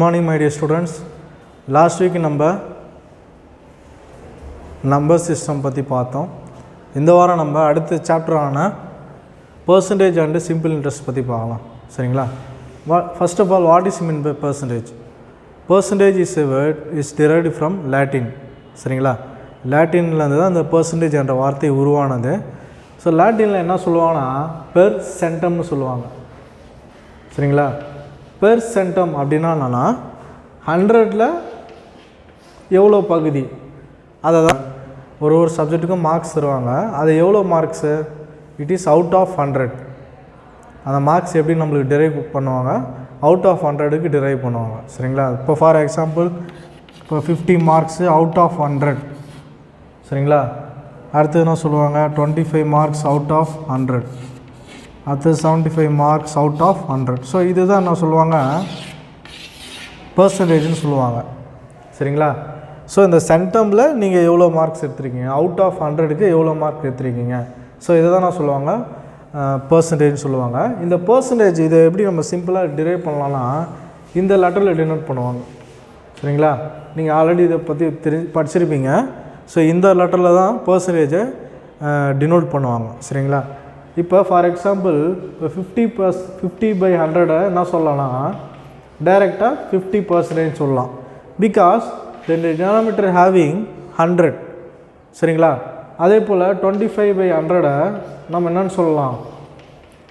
morning my dear students. Last week நம்ம number system பற்றி பார்த்தோம். இந்த வாரம் நம்ம அடுத்த சாப்டரான percentage and simple interest பற்றி பார்க்கலாம். சரிங்களா? First of all, what is meant by percentage? Percentage is a word is derived from Latin. சரிங்களா? லாட்டின்ல இருந்து தான் அந்த percentage என்ற வார்த்தை உருவானது. ஸோ லாட்டினில் என்ன சொல்லுவாங்கன்னா பெர் சென்டம்னு சொல்லுவாங்க. சரிங்களா? பெர் சென்டம் அப்படின்னா என்னன்னா 100ல் எவ்வளோ பகுதி, அதை தான் ஒரு சப்ஜெக்ட்டுக்கும் மார்க்ஸ் தருவாங்க. அது எவ்வளோ marks? It is out of 100. அந்த மார்க்ஸ் எப்படி நம்மளுக்கு டிரைவ் பண்ணுவாங்க? அவுட் ஆஃப் 100க்கு டிரைவ் பண்ணுவாங்க. சரிங்களா? இப்போ ஃபார் எக்ஸாம்பிள் இப்போ 50 மார்க்ஸு அவுட் ஆஃப் 100. சரிங்களா? அடுத்து என்ன சொல்லுவாங்க? 25 மார்க்ஸ் அவுட் ஆஃப் 100. அடுத்து 75 மார்க்ஸ் அவுட் ஆஃப் 100. ஸோ இதுதான் என்ன சொல்லுவாங்க? பர்சன்டேஜ்னு சொல்லுவாங்க. சரிங்களா? ஸோ இந்த சென்டமில் நீங்கள் எவ்வளோ மார்க்ஸ் எடுத்துருக்கீங்க, அவுட் ஆஃப் 100க்கு எவ்வளோ மார்க் எடுத்துருக்கீங்க, ஸோ இதை தான் நான் சொல்லுவாங்க பர்சன்டேஜ்னு சொல்லுவாங்க. இந்த பர்சன்டேஜ் இதை எப்படி நம்ம சிம்பிளாக டிரைவ் பண்ணலான்னா இந்த லெட்டரில் டினோட் பண்ணுவாங்க. சரிங்களா? நீங்கள் ஆல்ரெடி இதை பற்றி படிச்சிருப்பீங்க. ஸோ இந்த லெட்டரில் தான் பர்சன்டேஜை டினோட் பண்ணுவாங்க. சரிங்களா? இப்போ ஃபார் எக்ஸாம்பிள் இப்போ 50/100 என்ன சொல்லலாம்னா டைரெக்டாக 50% சொல்லலாம். Because the denominator having 100. சரிங்களா? அதே போல் 25/100 நம்ம என்னன்னு சொல்லலாம்?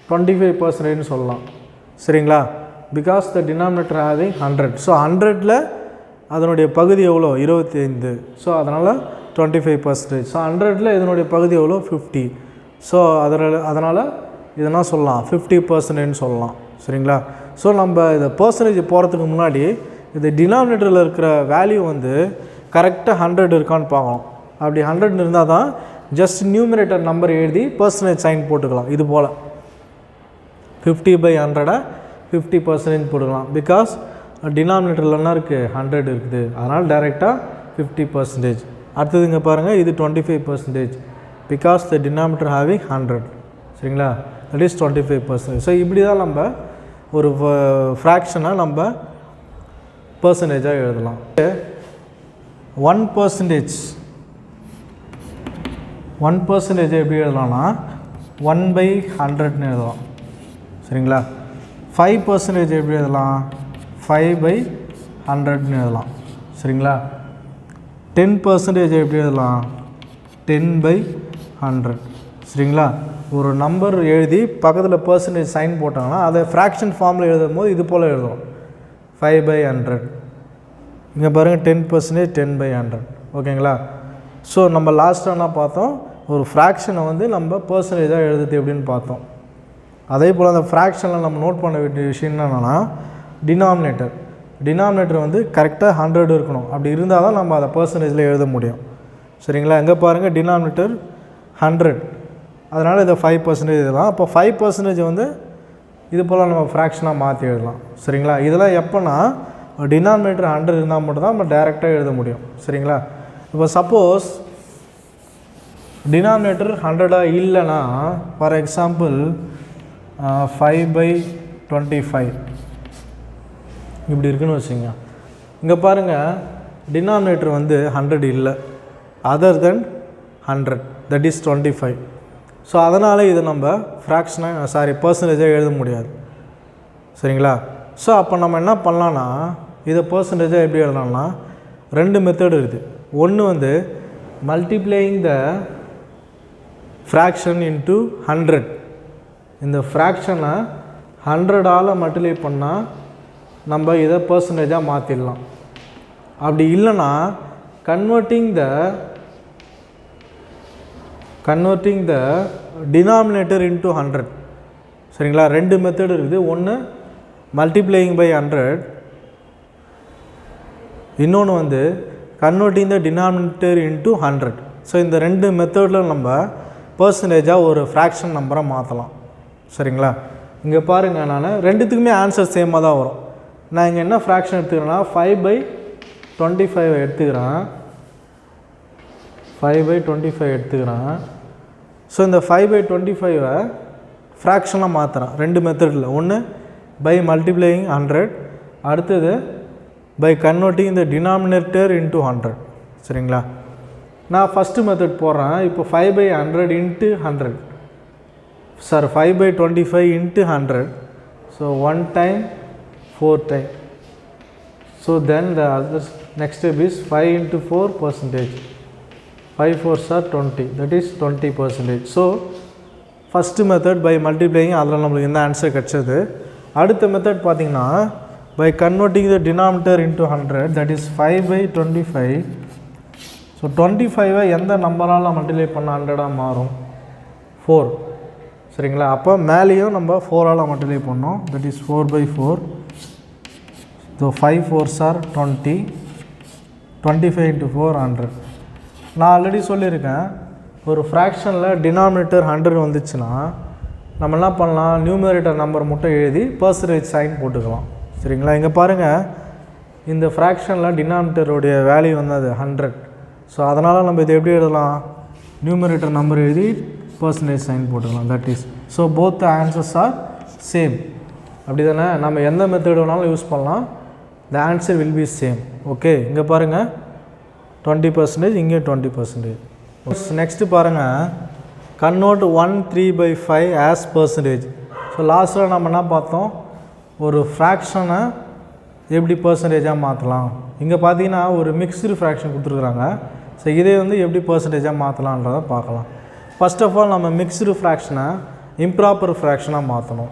25% சொல்லலாம். சரிங்களா? Because the denominator having 100. So 100ல் அதனுடைய பகுதி எவ்வளோ? 25. ஸோ அதனால் 25%. ஸோ 100ல் இதனுடைய பகுதி எவ்வளோ? 50. ஸோ அதனால் இதெல்லாம் சொல்லலாம் 50%ன்னு சொல்லலாம். சரிங்களா? ஸோ நம்ம இதை பர்சன்டேஜ் போகிறதுக்கு முன்னாடி இது டினாமினேட்டரில் இருக்கிற வேல்யூ வந்து கரெக்டாக 100 இருக்கான்னு பார்க்கணும். அப்படி 100 இருந்தால் தான் ஜஸ்ட் நியூமரேட்டர் நம்பர் எழுதி பர்சன்டேஜ் சைன் போட்டுக்கலாம். இது போல் 50/100 50% போட்டுக்கலாம். பிகாஸ் டினாமினேட்டரில் என்ன இருக்குது? 100 இருக்குது. அதனால் டைரெக்டாக 50%. அடுத்தது இங்கே பாருங்கள், இது 25%. Because the denominator having 100. சரிங்களா? That is 25%. ஸோ இப்படி தான் நம்ம ஒரு ஃப்ராக்ஷனை நம்ம பர்சன்டேஜாக எழுதலாம். 1% எப்படி எழுதலாம்னா 1/100ன்னு எழுதலாம். சரிங்களா? 5% எப்படி எழுதலாம்? 5/100ன்னு எழுதலாம். சரிங்களா? 10% எப்படி எழுதலாம்? 10/100. சரிங்களா? ஒரு நம்பர் எழுதி பக்கத்தில் பர்சன்டேஜ் சைன் போட்டாங்கன்னா அதை ஃப்ராக்ஷன் ஃபார்மில் எழுதும் போது இது போல் எழுதுவோம் 5/100. இங்கே பாருங்கள் 10% 10/100. ஓகேங்களா? ஸோ நம்ம லாஸ்ட்டாக என்ன பார்த்தோம்? ஒரு ஃப்ராக்ஷனை வந்து நம்ம பர்சன்டேஜாக எழுதுது எப்படின்னு பார்த்தோம். அதே போல் அந்த ஃப்ராக்ஷனில் நம்ம நோட் பண்ண வேண்டிய விஷயம் என்னென்னா டினாமினேட்டர் வந்து கரெக்டாக 100 இருக்கணும். அப்படி இருந்தால் தான் நம்ம அதை பர்சன்டேஜில் எழுத முடியும். சரிங்களா? எங்கே பாருங்கள், டினாமினேட்டர் 100. அதனால் இதை 5% எழுதலாம். அப்போ 5% வந்து இது போல் நம்ம ஃப்ராக்ஷனாக மாற்றி எழுதலாம். சரிங்களா? இதெல்லாம் எப்போனா டினாமினேட்டர் 100 இருந்தால் மட்டும்தான் நம்ம டைரெக்டாக எழுத முடியும். சரிங்களா? இப்போ சப்போஸ் டினாமினேட்டர் 100 இல்லைன்னா ஃபார் எக்ஸாம்பிள் 5/25 இப்படி இருக்குன்னு வச்சுங்க. இங்கே பாருங்கள், டினாமினேட்டர் வந்து 100 இல்லை, other then 100, that is 25. So அதனால் இதை நம்ம பர்சன்டேஜாக எழுத முடியாது. சரிங்களா? ஸோ அப்போ நம்ம என்ன பண்ணலான்னா இதை பர்சன்டேஜாக எப்படி எழுதலாம்னா 2 மெத்தட் இருக்குது. ஒன்று வந்து மல்டிப்ளையிங் த ஃப்ராக்ஷன் இன்ட்டு 100. இந்த ஃப்ராக்ஷனை 100ஆல் மல்டிப்ளை பண்ணால் நம்ம இதை பர்சன்டேஜாக மாற்றிடலாம். அப்படி இல்லைன்னா கன்வெர்ட்டிங் த டினாமினேட்டர் இன்ட்டு 100. சரிங்களா? 2 மெத்தட் இருக்குது. ஒன்று மல்டிப்ளையிங் பை 100, இன்னொன்று வந்து converting the denominator into 100. So இந்த 2 மெத்தடில் நம்ம பர்சன்டேஜாக ஒரு ஃப்ராக்ஷன் நம்பரை மாற்றலாம். சரிங்களா? இங்கே பாருங்கள், நான் ரெண்டுத்துக்குமே ஆன்சர் சேமாக தான் வரும். நான் இங்கே என்ன ஃப்ராக்ஷன் எடுத்துக்கிறேன்னா 5/25 எடுத்துக்கிறேன். 5/25 எடுத்துக்கிறேன். ஸோ இந்த 5/25 ஃப்ராக்ஷனாக மாற்றுறேன் 2 மெத்தடில். ஒன்று பை மல்டிப்ளையிங் 100, அடுத்தது by converting the denominator into 100. சரிங்களா? நான் ஃபஸ்ட்டு மெத்தட் போடுறேன். இப்போ 5/100 into 100. Sir, 5/25 into 100. So 1 time, 4 time. So then the other next step is 5 into 4 percentage. 5 4s are 20. That is 20%. So first method by multiplying அதில் நம்மளுக்கு இந்த answer கிடச்சது. அடுத்த method பார்த்தீங்கன்னா by converting the denominator into 100, that is 5/25. So 25 எந்த நம்பரால் multiply பண்ண 100ஆக மாறும்? 4. சரிங்களா? அப்போ மேலேயும் நம்ம 4ஆல் மல்டிப்ளை பண்ணோம். That is 4/4. So 5 4s are 20. 25 into 4 100. நான் ஆல்ரெடி சொல்லியிருக்கேன், ஒரு ஃப்ராக்ஷனில் டினாமினேட்டர் 100 வந்துச்சுன்னா நம்ம என்ன பண்ணலாம், நியூமரேட்டர் நம்பர் மட்டும் எழுதி பர்சன்டேஜ் சைன் போட்டுக்கலாம். சரிங்களா? இங்கே பாருங்கள், இந்த ஃப்ராக்ஷனில் டினாமினேட்டருடைய வேல்யூ வந்து அது 100. ஸோ அதனால் நம்ம இதை எப்படி எழுதலாம், நியூமரேட்டர் நம்பர் எழுதி பர்சன்டேஜ் சைன் போட்டுக்கலாம். That is so both answers R same. அப்படி தானே? நம்ம எந்த மெத்தட் வேணாலும் யூஸ் பண்ணலாம், the answer will be same. Okay, இங்கே பாருங்கள் 20%, இங்கே 20%. நெக்ஸ்ட்டு பாருங்கள், கன்வெர்ட் 1/3/5 ஆஸ் பர்சன்டேஜ். ஸோ லாஸ்ட்டில் நம்ம என்ன பார்த்தோம், ஒரு ஃப்ராக்ஷனை எப்படி பர்சன்டேஜாக மாற்றலாம். இங்கே பார்த்தீங்கன்னா ஒரு மிக்ஸ்டு ஃப்ராக்ஷன் கொடுத்துருக்குறாங்க. ஸோ இதே வந்து எப்படி பர்சன்டேஜாக மாற்றலான்றதை பார்க்கலாம். ஃபஸ்ட் ஆஃப் ஆல் நம்ம மிக்ஸ்டு ஃப்ராக்ஷனை இம்ப்ராப்பர் ஃப்ராக்ஷனாக மாற்றணும்.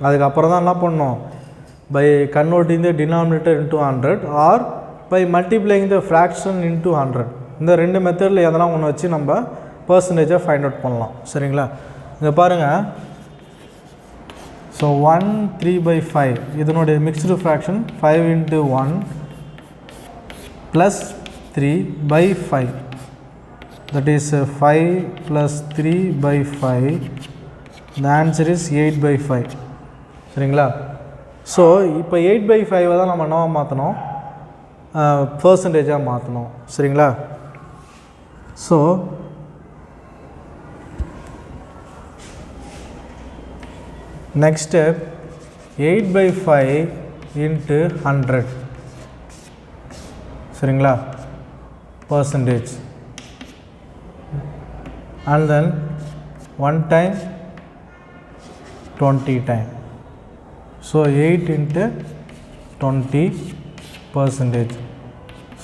அதுக்கப்புறம் தான் என்ன பண்ணணும், by converting the denominator into 100 or by multiplying the fraction into 100. இந்த ரெண்டு மெத்தடில் எதனா ஒன்று வச்சு நம்ம பர்சன்டேஜாக ஃபைண்ட் அவுட் பண்ணலாம். சரிங்களா? இங்கே பாருங்கள், ஸோ 1/3/5 இதனுடைய mixed fraction 5 into 1 plus 3/5. That is 5 plus 3/5. The answer is 8/5. சரிங்களா? ஸோ இப்போ 8/5 தான் நம்ம என்னவா மாற்றணும், பர்சன்டேஜாக மாற்றணும். சரிங்களா? So next step, 8/5 into 100. சரிங்களா? percentage. And then 1 time 20 time. So 8 into 20 percentage.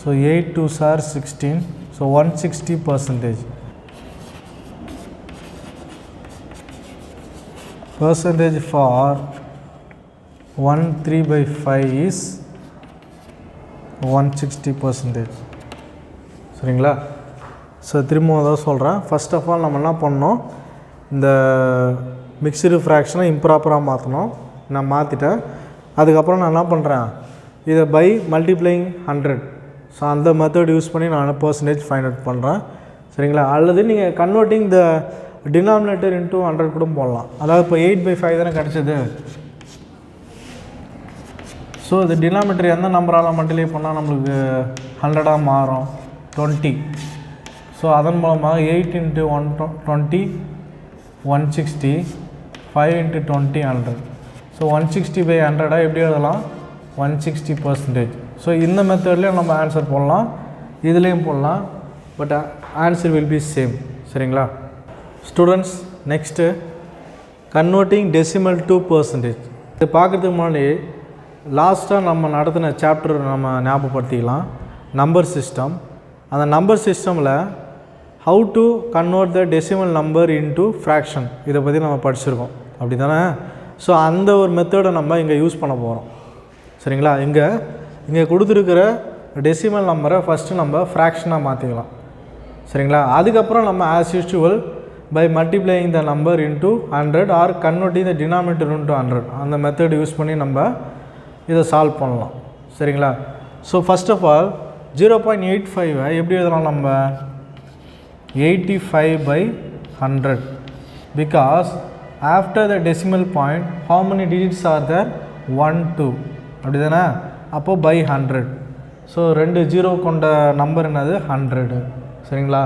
So 8 2s are 16. So 160%. Percentage for 1/3/5 is 160%. சரிங்களா? ஸோ திரும்ப தான் சொல்கிறேன். ஃபஸ்ட் ஆஃப் ஆல் நம்ம என்ன பண்ணோம், இந்த மிக்சடு ஃப்ராக்ஷனை இம்ப்ராப்பராக மாற்றணும். நான் மாற்றிட்டேன். அதுக்கப்புறம் நான் என்ன பண்ணுறேன், இதை பை மல்டிப்ளைங் 100. ஸோ அந்த மெத்தட் யூஸ் பண்ணி நான் பர்சன்டேஜ் ஃபைண்ட் அவுட் பண்ணுறேன். சரிங்களா? அல்லது நீங்கள் கன்வெர்ட்டிங் த டினாமினேட்டர் இன்ட்டு 100 கூட போடலாம். அதாவது இப்போ 8/5 தானே கிடச்சிது. ஸோ இந்த டினாமினேட்டர் எந்த நம்பரால் மல்டிப்ளை பண்ணால் நம்மளுக்கு 100ஆக மாறும், 20. ஸோ அதன் மூலமாக 8 into 120 160, 5 into 20 100. ஸோ 160/100 எப்படி எழுதலாம், 160%. ஸோ இந்த மெத்தட்லேயும் நம்ம ஆன்சர் போடலாம், இதுலேயும் போடலாம். But answer will be same. சரிங்களா? Students, next converting decimal to percentage. இது பார்க்குறதுக்கு முன்னாடி லாஸ்ட்டாக நம்ம நடத்தின சாப்டர் நம்ம ஞாபகப்படுத்திக்கலாம், நம்பர் சிஸ்டம். அந்த நம்பர் சிஸ்டமில் how to convert the decimal number into fraction இதை பற்றி நம்ம படிச்சிருக்கோம். அப்படி தானே? ஸோ அந்த ஒரு மெத்தடை நம்ம இங்கே யூஸ் பண்ண போகிறோம். சரிங்களா? இங்கே கொடுத்துருக்கிற டெசிமல் நம்பரை ஃபஸ்ட்டு நம்ம ஃப்ராக்ஷனாக மாற்றிக்கலாம். சரிங்களா? அதுக்கப்புறம் நம்ம as usual by multiplying the number into 100 or converting the denominator into 100 அந்த மெத்தட் யூஸ் பண்ணி நம்ம இதை சால்வ் பண்ணலாம். சரிங்களா? ஸோ ஃபஸ்ட் ஆஃப் ஆல் 0.85 எப்படி எழுதலாம், நம்ம 85/100 because after the decimal point how many digits are there, 1 2 அப்படி தானே? அப்போ by 100. ஸோ 2 0 கொண்ட நம்பர் என்னது, 100. சரிங்களா?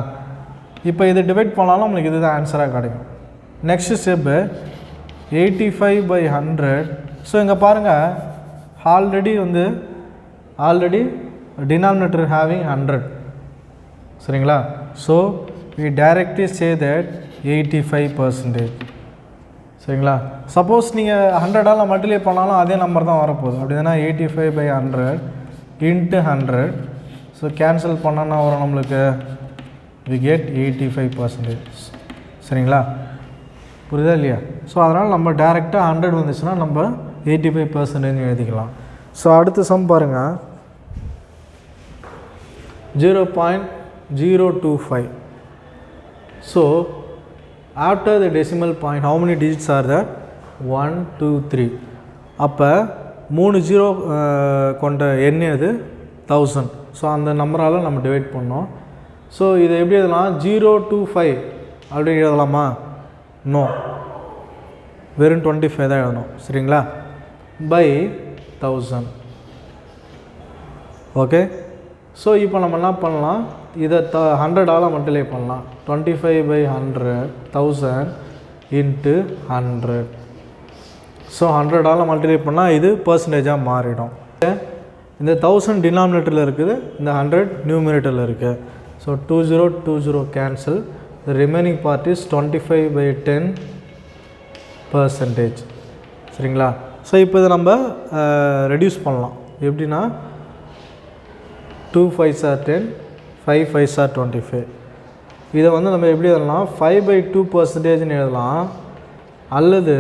இப்போ இதை டிவைட் பண்ணாலும் நம்மளுக்கு இதுதான் ஆன்சராக கிடைக்கும். Next step 85/100. ஸோ இங்கே பாருங்கள், ஆல்ரெடி வந்து ஆல்ரெடி denominator having 100 சரிங்களா. So we directly say that 85%. சரிங்களா. சப்போஸ் நீங்கள் 100ஆல் மல்டிப்ளை பண்ணாலும் அதே நம்பர் தான் வரப்போகுது. அப்படி தானே 85/100 into 100. ஸோ கேன்சல் பண்ணோன்னா வரும் நம்மளுக்கு we get 85%. சரிங்களா, புரியுதா இல்லையா? ஸோ அதனால் நம்ம டேரெக்டாக 100 வந்துச்சுன்னா நம்ம 85% எழுதிக்கலாம். ஸோ அடுத்த சம் பாருங்கள், 0.025. So after the decimal point how many digits are there? 1 2 3. அப்போ 3 0 கொண்ட எண் அது 1000. ஸோ அந்த நம்பரால் நம்ம டிவைட் பண்ணோம். ஸோ இதை எப்படி எழுதலாம்? 025 அப்படி எழுதலாமா? நோ, வெறும் 25 தான் எழுதணும். சரிங்களா, பை 1000. ஓகே. ஸோ இப்போ நம்ம என்ன பண்ணலாம், இதை 100ஆல் மல்டிப்ளை பண்ணலாம். 25/100 1000 into 100. ஸோ 100ஆல் மல்டிப்ளை பண்ணால் இது பர்சன்டேஜாக மாறிடும். இந்த 1000 டினாமினேட்டரில் இருக்குது, இந்த 100 நியூமினேட்டரில் இருக்குது. So 20 cancel. The remaining part is 25/10%. சரிங்களா. ஸோ இப்போ இதை நம்ம ரெடியூஸ் பண்ணலாம். எப்படின்னா 2 5s are 10, 5 5s are 25. இதை வந்து நம்ம எப்படி எழுதலாம்? 5/2% எழுதலாம். அல்லது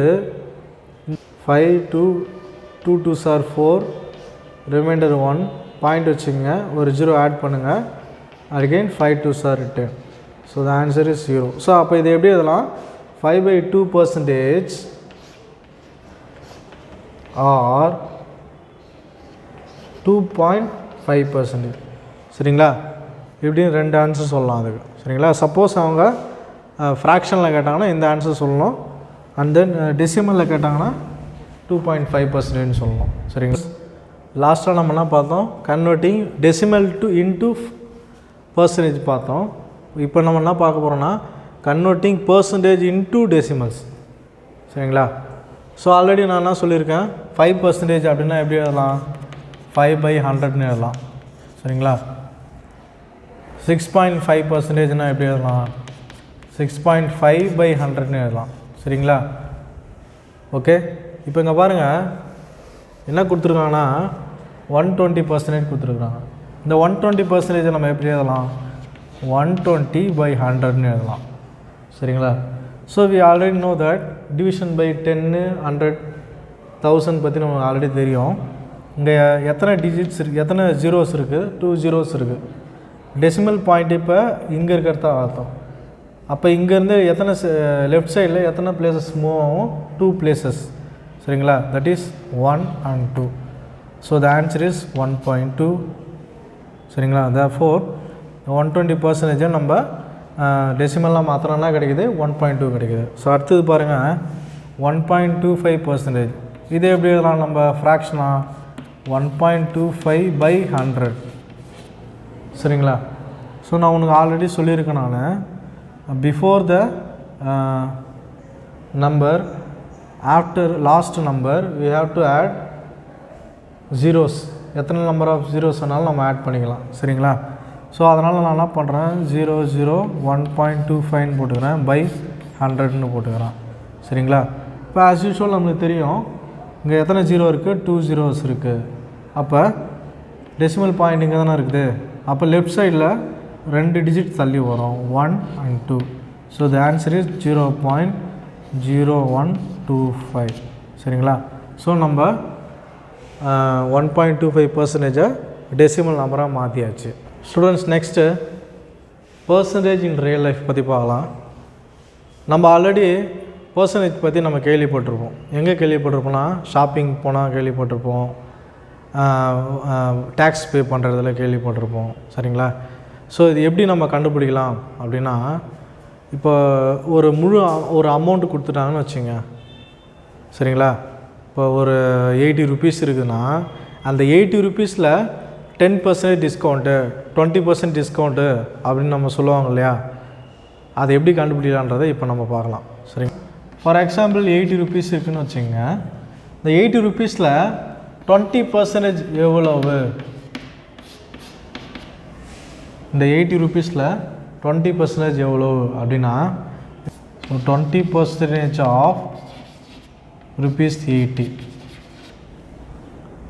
5 2 2s are 4, ரிமைண்டர் 1 பாயிண்ட் வச்சுங்க, ஒரு 0 ஆட் பண்ணுங்கள், again 5 2s are 10. So the answer is 0. So அப்போ இதை எப்படி எழுதலாம்? 5/2% ஆர் 2.5%. சரிங்களா, இப்படின்னு 2 ஆன்சர் சொல்லலாம் அதுக்கு. சரிங்களா. சப்போஸ் அவங்க ஃப்ராக்ஷனில் கேட்டாங்கன்னா இந்த ஆன்சர் சொல்லணும், அண்ட் தென் டெசிமலில் கேட்டாங்கன்னா 2.5% சொல்லணும். சரிங்களா. லாஸ்ட்டாக நம்ம என்ன பார்த்தோம்? Converting decimal to into percentage பார்த்தோம். இப்போ நம்ம என்ன பார்க்க போகிறோம்னா கன்வெர்ட்டிங் பர்சன்டேஜ் இன்ட்டு டெசிமல்ஸ். சரிங்களா. ஸோ ஆல்ரெடி நான் என்ன சொல்லியிருக்கேன், 5% அப்படின்னா எப்படி எழுதலாம்? 5/100ன்னு எழுதலாம். சரிங்களா. 6.5%னா எப்படி எழுதலாம்? 6.5/100ன்னு எழுதலாம். சரிங்களா. ஓகே. இப்போ இங்கே பாருங்கள் என்ன கொடுத்துருக்காங்கன்னா 120% கொடுத்துருக்குறாங்க. இந்த 120% நம்ம எப்படி எழுதலாம்? 120/100ன்னு எழுதலாம். சரிங்களா. So we already know that division by 10 100 1000 பற்றி நமக்கு ஆல்ரெடி தெரியும். இங்கே எத்தனை டிஜிட்ஸ் இருக்குது, எத்தனை ஜீரோஸ் இருக்குது? 2 ஜீரோஸ் இருக்குது. டெசிமல் பாயிண்ட் இப்போ இங்கே இருக்கிறதா அர்த்தம். அப்போ இங்கேருந்து எத்தனை லெஃப்ட் சைடில் எத்தனை பிளேசஸ் மூவ் ஆகும்? 2 பிளேசஸ். சரிங்களா. That is 1 and 2. So the answer is 1.2. சரிங்களா. therefore 120% நம்ம டெசிமல்லாம் மாத்திரம்னா கிடைக்குது 1.2 கிடைக்குது. ஸோ அடுத்தது பாருங்கள் 1.25%. இது எப்படி எழுதலாம் நம்ம ஃப்ராக்ஷனா? 1.25/100. சரிங்களா. ஸோ நான் உனக்கு ஆல்ரெடி சொல்லியிருக்கேன், நான் before the number after last number we have to add zeros. எத்தனை நம்பர் ஆஃப் ஜீரோஸ் வேணாலும் நம்ம ஆட் பண்ணிக்கலாம். சரிங்களா. ஸோ அதனால் நான் என்ன பண்ணுறேன், 0 0 1.25ன்னு போட்டுக்கிறேன், பை 100ன்னு போட்டுக்கிறேன். சரிங்களா. இப்போ ஆஸ் யூஷுவல் நம்மளுக்கு தெரியும் இங்கே எத்தனை ஜீரோ இருக்குது? 2 ஜீரோஸ் இருக்குது. அப்போ டெசிமல் பாயிண்ட் இங்கே தானே இருக்குது. அப்போ லெஃப்ட் சைடில் 2 டிஜிட் தள்ளி வரும், 1 and 2. So the answer is 0.0125. சரிங்களா. ஸோ நம்ம 1.25% டெசிமல் நம்பராக மாற்றியாச்சு. Students, next percentage in real life பற்றி பார்க்கலாம். நம்ம ஆல்ரெடி பர்சன்டேஜ் பற்றி நம்ம கேள்விப்பட்டிருப்போம். எங்கே கேள்விப்பட்டிருப்போம்னா ஷாப்பிங் போனால் கேள்விப்பட்டிருப்போம், டேக்ஸ் பே பண்ணுறதுல கேள்விப்பட்டிருப்போம். சரிங்களா. ஸோ இது எப்படி நம்ம கண்டுபிடிக்கலாம் அப்படின்னா, இப்போ ஒரு அமௌண்ட்டு கொடுத்துட்டாங்கன்னு வச்சுங்க. சரிங்களா. இப்போ ஒரு 80 ருபீஸ் இருக்குதுன்னா அந்த 80 ருபீஸில் 10% டிஸ்கவுண்ட்டு, 20% டிஸ்கவுண்ட்டு அப்படின்னு நம்ம சொல்லுவாங்க இல்லையா, அதை எப்படி கண்டுபிடிக்கலான்றதை இப்போ நம்ம பார்க்கலாம். சரிங்க. ஃபார் எக்ஸாம்பிள் 80 ருபீஸ் இருக்குதுன்னு வச்சுங்க. இந்த 80 ருபீஸில் 20% எவ்வளவு இந்த 80 rupeesல 20% எவ்வளோ அப்படின்னா 20% ஆஃப் ₹80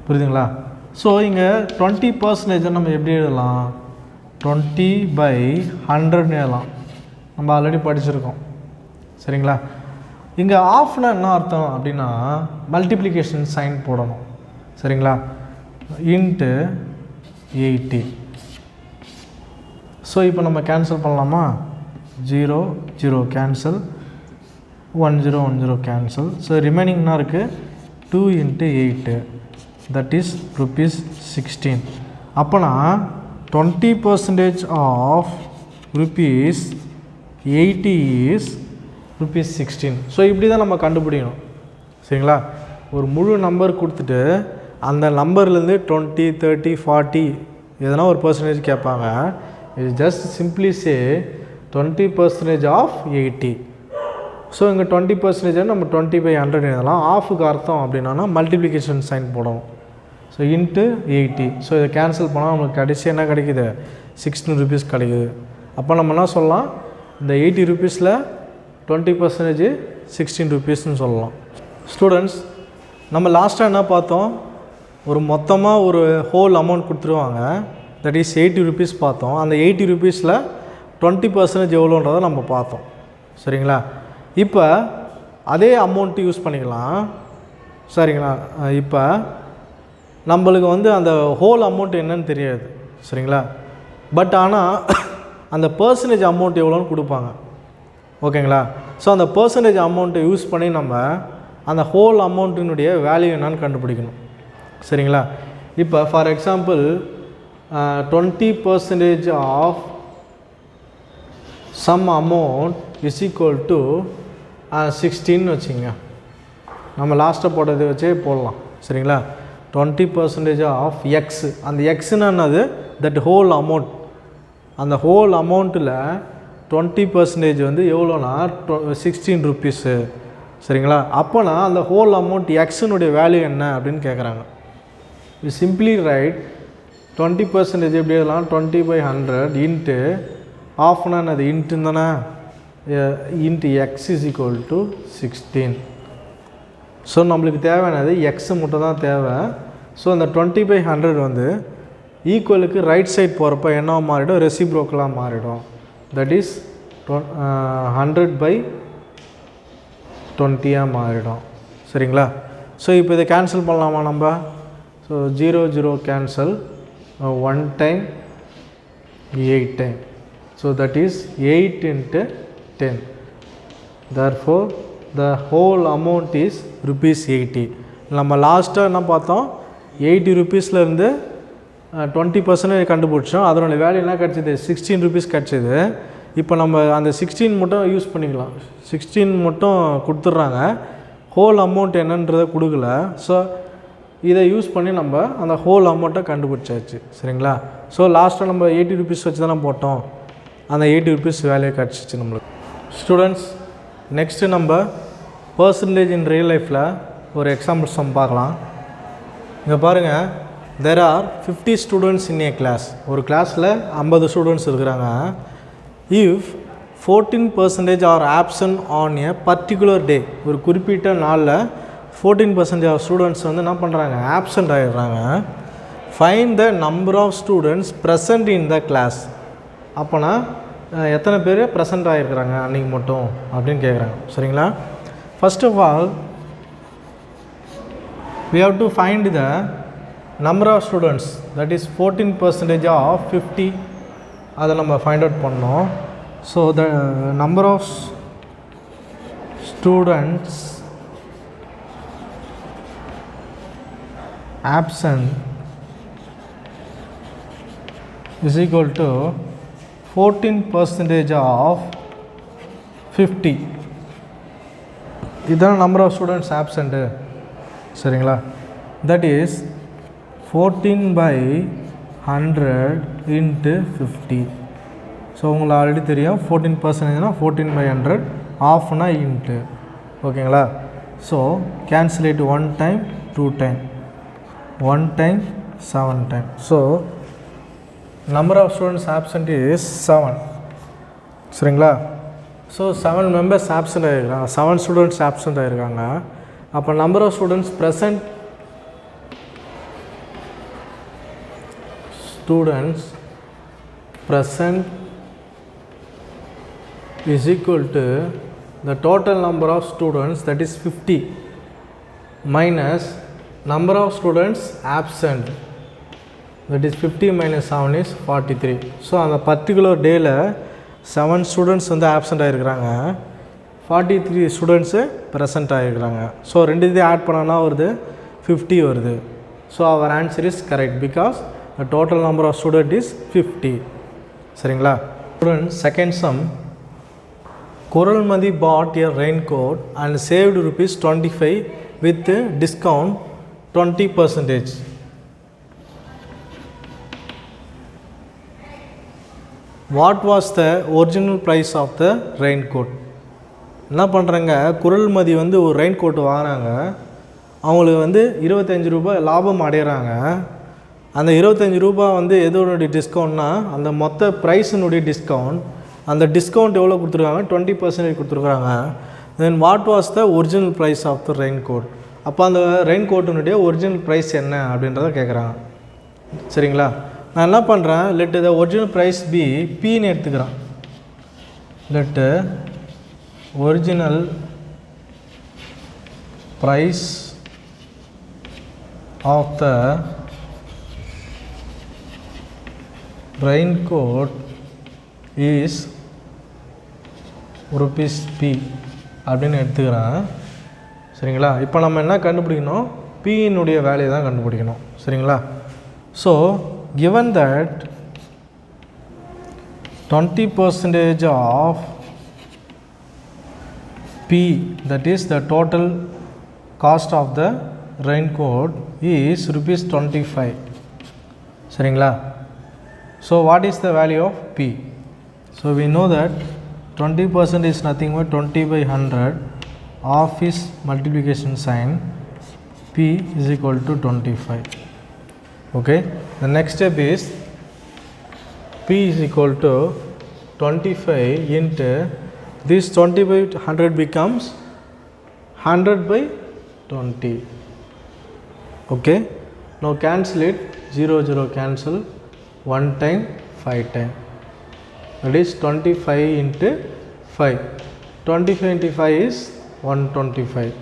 புரியுதுங்களா? ஸோ இங்கே 20% நம்ம எப்படி எழுதலாம்? 20/100 எழுதலாம். நம்ம ஆல்ரெடி படிச்சிருக்கோம். சரிங்களா? இங்கே ஆஃப்னா என்ன அர்த்தம் அப்படின்னா மல்டிப்ளிகேஷன் சைன் போடணும். சரிங்களா? இன்ட்டு 80. ஸோ இப்போ நம்ம கேன்சல் பண்ணலாமா? 0 0 கேன்சல், 1 0 1 0 கேன்சல். ஸோ ரிமைனிங் என்ன இருக்குது? 2 × 8, that is ₹16. அப்போனா 20% ஆஃப் ₹80 is ₹16. ஸோ இப்படி தான் நம்ம கண்டுபிடிக்கணும். சரிங்களா? ஒரு முழு நம்பர் கொடுத்துட்டு அந்த நம்பர்லேருந்து 20 30 40 எதனா ஒரு பர்சன்டேஜ் கேட்பாங்க. இது just simply say 20% of 80. So இங்கே 20% நம்ம 20/100 எழுதலாம். ஆஃபுக்கு அர்த்தம் அப்படின்னா மல்டிப்ளிகேஷன் சைன் போடணும். So into 80. ஸோ இதை கேன்சல் பண்ணால் நம்மளுக்கு கடைசி என்ன கிடைக்குது? 16 rupees கிடைக்குது. அப்போ நம்ம என்ன சொல்லலாம்? இந்த 80 rupeesல 20% 16 rupeesன்னு சொல்லலாம். ஸ்டூடெண்ட்ஸ், நம்ம லாஸ்ட்டாக என்ன பார்த்தோம்? ஒரு மொத்தமாக ஒரு ஹோல் அமௌண்ட் கொடுத்துருவாங்க, தட் இஸ் 80 rupees பார்த்தோம். அந்த 80 rupeesல 20% எவ்வளோன்றதை நம்ம பார்த்தோம். சரிங்களா? இப்போ அதே அமௌண்ட்டு யூஸ் பண்ணிக்கலாம். சரிங்களா? இப்போ நம்மளுக்கு அந்த ஹோல் அமௌண்ட் என்னன்னு தெரியாது. சரிங்களா? பட் ஆனால் அந்த பர்சன்டேஜ் அமௌண்ட் எவ்வளோன்னு கொடுப்பாங்க. ஓகேங்களா? ஸோ அந்த பர்சன்டேஜ் அமௌண்ட்டை யூஸ் பண்ணி நம்ம அந்த ஹோல் அமௌண்ட்டினுடைய வேல்யூ என்னன்னு கண்டுபிடிக்கணும். சரிங்களா? இப்போ for example 20% of some amount is equal to 16 வச்சுங்க. நம்ம லாஸ்ட்டாக போட்டதை வச்சே போடலாம். சரிங்களா? 20% ஆஃப் எக்ஸ். அந்த எக்ஸ்ன்னு என்னது? That whole amount. அந்த ஹோல் அமௌண்ட்டில் 20% எவ்வளோனா 16 rupees. சரிங்களா? அப்போனா அந்த ஹோல் அமௌண்ட் எக்ஸினுடைய வேல்யூ என்ன அப்படின்னு கேட்குறாங்க. வி சிம்பிளி ரைட் 20% எப்படி எழுதலாம்? 20/100 இன்ட்டு ஆஃப்னா அது இன்ட்டுன்னு தானே, into X is equal to 16. So நம்மளுக்கு தேவையானது எக்ஸு மட்டும் தான் தேவை. ஸோ அந்த 20/100 ஈக்குவலுக்கு ரைட் சைட் போகிறப்ப என்ன மாறிடும்? ரெசிப்ரோக்கலாக மாறிடும். தட் இஸ் 100/20 மாறிடும். சரிங்களா? ஸோ இப்போ இதை கேன்சல் பண்ணலாமா நம்ம? So 0 0 cancel, 1 time 8 time. So that is 8 × 10. therefore the whole amount is ₹80. நம்ம லாஸ்ட்டாக என்ன பார்த்தோம்? 80 rupeesலேருந்து 20% கண்டுபிடிச்சோம். அதனுடைய வேல்யூ என்ன கிடச்சிது? 16 rupees கிடச்சிது. இப்போ நம்ம அந்த 16 மட்டும் யூஸ் பண்ணிக்கலாம். 16 மட்டும் கொடுத்துட்றாங்க, ஹோல் அமௌண்ட் என்னன்றதை கொடுக்கல. ஸோ இதை யூஸ் பண்ணி நம்ம அந்த ஹோல் அமௌண்ட்டை கண்டுபிடிச்சாச்சு. சரிங்களா? ஸோ லாஸ்ட்டாக நம்ம 80 rupees வச்சு தானே போட்டோம். அந்த 80 rupees வேல்யூ கிடச்சிச்சு நம்மளுக்கு. ஸ்டூடெண்ட்ஸ், நெக்ஸ்ட்டு நம்ம பர்சன்டேஜ் இன் ரியல் லைஃப்பில் ஒரு எக்ஸாம்பிள் சம் பார்க்கலாம். இங்கே பாருங்கள், there are 50 students in a class. ஒரு கிளாஸில் 50 ஸ்டூடெண்ட்ஸ் இருக்கிறாங்க. if 14% are absent on a particular day, ஒரு குறிப்பிட்ட நாளில் 14% ஆஃப் ஸ்டூடெண்ட்ஸ் என்ன பண்ணுறாங்க? ஆப்சண்ட் ஆகிடுறாங்க. Find the number of students present in the class. அப்போனா எத்தனை பேர் ப்ரெசண்ட் ஆகிருக்கிறாங்க அன்றைக்கி மட்டும் அப்படின்னு கேட்குறாங்க. சரிங்களா? First of all we have to find the number of students, that is 14% of 50. அதை நம்ம ஃபைண்ட் அவுட் பண்ணோம். So the number of students absent is equal to 14% of 50. இதுதான் நம்பர் ஆஃப் ஸ்டூடெண்ட்ஸ் ஆப்சண்ட்டு. சரிங்களா? That is 14/100 × 50. ஸோ உங்களுக்கு already தெரியும் 14%னா 14/100, ஆஃப்னா இன்ட்டு. ஓகேங்களா? So cancel it 1 time 2 time 1 time 7 time. So number of students absent is 7. சரிங்களா? So 7 members absent ஆகிருக்காங்க, 7 students absent ஆகிருக்காங்க. அப்போ number of students present is equal to the total number of students, that is 50, minus number of students absent, that is 50 minus 7 is 43. So அந்த particular டேயில் 7 students வந்து absent ஆகிருக்கிறாங்க, 43 students present ஆகிருக்கிறாங்க. So ரெண்டு இதையும் add பண்ணோன்னா வருது 50 வருது. ஸோ அவர் answer is correct because the total number of student is 50. சரிங்களா? Student second sum. Koralmadi bought a raincoat and saved rupees 25 with discount 20%. What was the original price of the raincoat? என்ன பண்ணுறாங்க, குரல்மதி வந்து ஒரு rain coat வாங்குறாங்க, அவங்களுக்கு வந்து 25 ரூபாய் லாபம் அடைகிறாங்க. அந்த 25 ரூபாய் வந்து எதோடைய டிஸ்கவுண்ட்னா அந்த மொத்த ப்ரைஸினுடைய டிஸ்கவுண்ட். அந்த டிஸ்கவுண்ட் எவ்வளோ கொடுத்துருக்காங்க, 20% கொடுத்துருக்காங்க. Then what was the original price of the rain coat? அப்போ அந்த ரெயின் கோட்டினுடைய ஒரிஜினல் ப்ரைஸ் என்ன அப்படின்றத கேட்குறாங்க. சரிங்களா? நான் என்ன பண்ணுறேன், let the original price B பின்னு எடுத்துக்கிறேன். Let original price of the raincoat is rupees P அப்படின்னு எடுத்துக்கிறேன். சரிங்களா? இப்போ நம்ம என்ன கண்டுபிடிக்கணும், பியினுடைய வேலையை தான் கண்டுபிடிக்கணும். சரிங்களா? So given that 20% of P, that is the total cost of the raincoat is rupees 25. சரிங்களா? So what is the value of P? So we know that 20% is nothing but 20 by 100 of his multiplication sign. P is equal to 25. Okay, the next step is P is equal to 25 into this 20 by 100 becomes 100 by 20. Okay, now cancel it, 0 0 cancel, 1 time 5 time, that is 25 into 5. 25 into 5 is 125.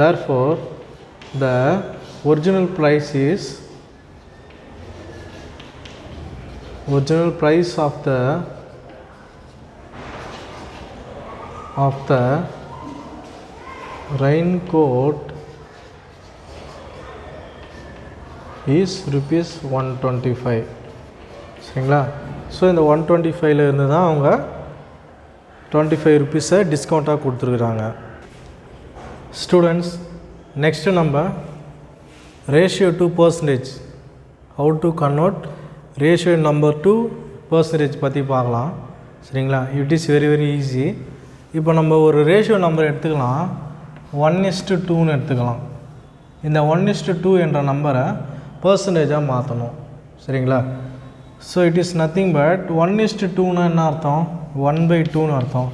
Therefore the original price of the raincoat is rupees 125. சரிங்களா? So இந்த 125 இருந்து தான் அவங்க 25 ருபீஸை டிஸ்கவுண்ட்டாக கொடுத்துருக்குறாங்க. Students, next நம்ம ratio to percentage, how to convert ratio number to percentage பற்றி பார்க்கலாம். சரிங்களா? It is very very easy. இப்போ நம்ம ஒரு ரேஷியோ நம்பர் எடுத்துக்கலாம், 1:2ன்னு எடுத்துக்கலாம். இந்த 1:2 என்ற நம்பரை பர்சன்டேஜாக மாற்றணும். சரிங்களா? So it is nothing but 1:2னா என்ன அர்த்தம், 1/2ன்னு அர்த்தம்.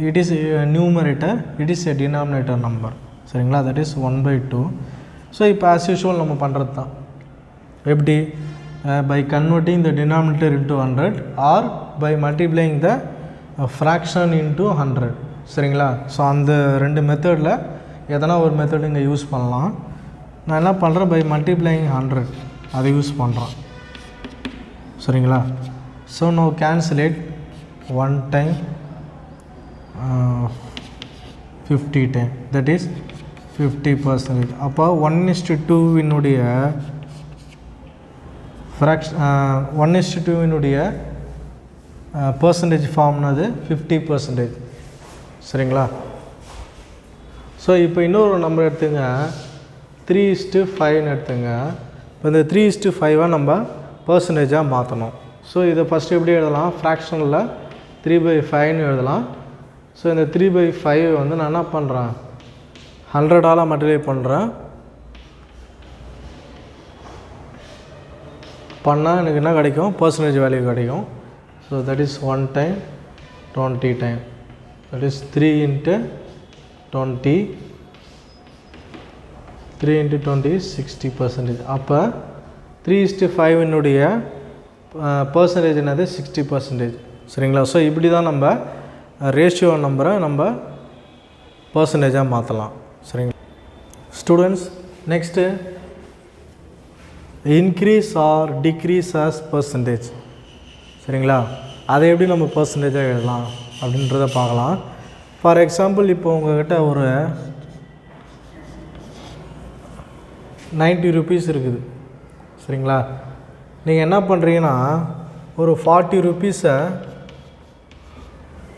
It is numerator, it is a denominator number. சரிங்களா? That is 1/2. ஸோ இப்போ ஆஸ் யூஷுவல் நம்ம பண்ணுறது தான். எப்படி, by converting the denominator into 100 or by multiplying the fraction into 100. சரிங்களா? ஸோ அந்த ரெண்டு மெத்தடில் எதனா ஒரு மெத்தட் இங்கே யூஸ் பண்ணலாம். நான் என்ன பண்ணுறேன், பை மல்டிப்ளையிங் 100 அதை யூஸ் பண்ணுறேன். சரிங்களா? So no cancel it 1 time 50 time, that is 50%. அப்போ 1:2 ஃப்ராக்ஷன் 1:2 பர்சன்டேஜ் ஃபார்ம்னது 50%. சரிங்களா? ஸோ இப்போ இன்னொரு நம்பர் எடுத்துங்க, 3:5ன்னு எடுத்துங்க. இப்போ இந்த 3:5 நம்ம பர்சன்டேஜாக மாற்றணும். ஸோ இதை ஃபஸ்ட்டு எப்படி எழுதலாம், ஃப்ராக்ஷனில் 3/5ன்னு எழுதலாம். ஸோ இந்த 3/5 வந்து நான் என்ன பண்ணுறேன், 100ஆல் மல்டிப்ளை பண்ணுறேன். பண்ணால் எனக்கு என்ன கிடைக்கும், பர்சன்டேஜ் வேல்யூ கிடைக்கும். So that is 1 time 20 time, that is 3 × 20, 3 × 20 is 60%. அப்போ 3:5 பர்சன்டேஜ் என்னது 60%. சரிங்களா? ஸோ இப்படி தான் நம்ம ரேஷியோ நம்பரை நம்ம பர்சன்டேஜாக மாற்றலாம். சரிங்களா students? Next increase R degrees as percentage. சரிங்களா? அதை எப்படி நம்ம பர்சன்டேஜாக எழுதலாம் அப்படின்றத பார்க்கலாம். ஃபார் எக்ஸாம்பிள், இப்போ உங்கள்கிட்ட ஒரு 90 rupees இருக்குது. சரிங்களா? நீங்கள் என்ன பண்ணுறீங்கன்னா, ஒரு 40 rupees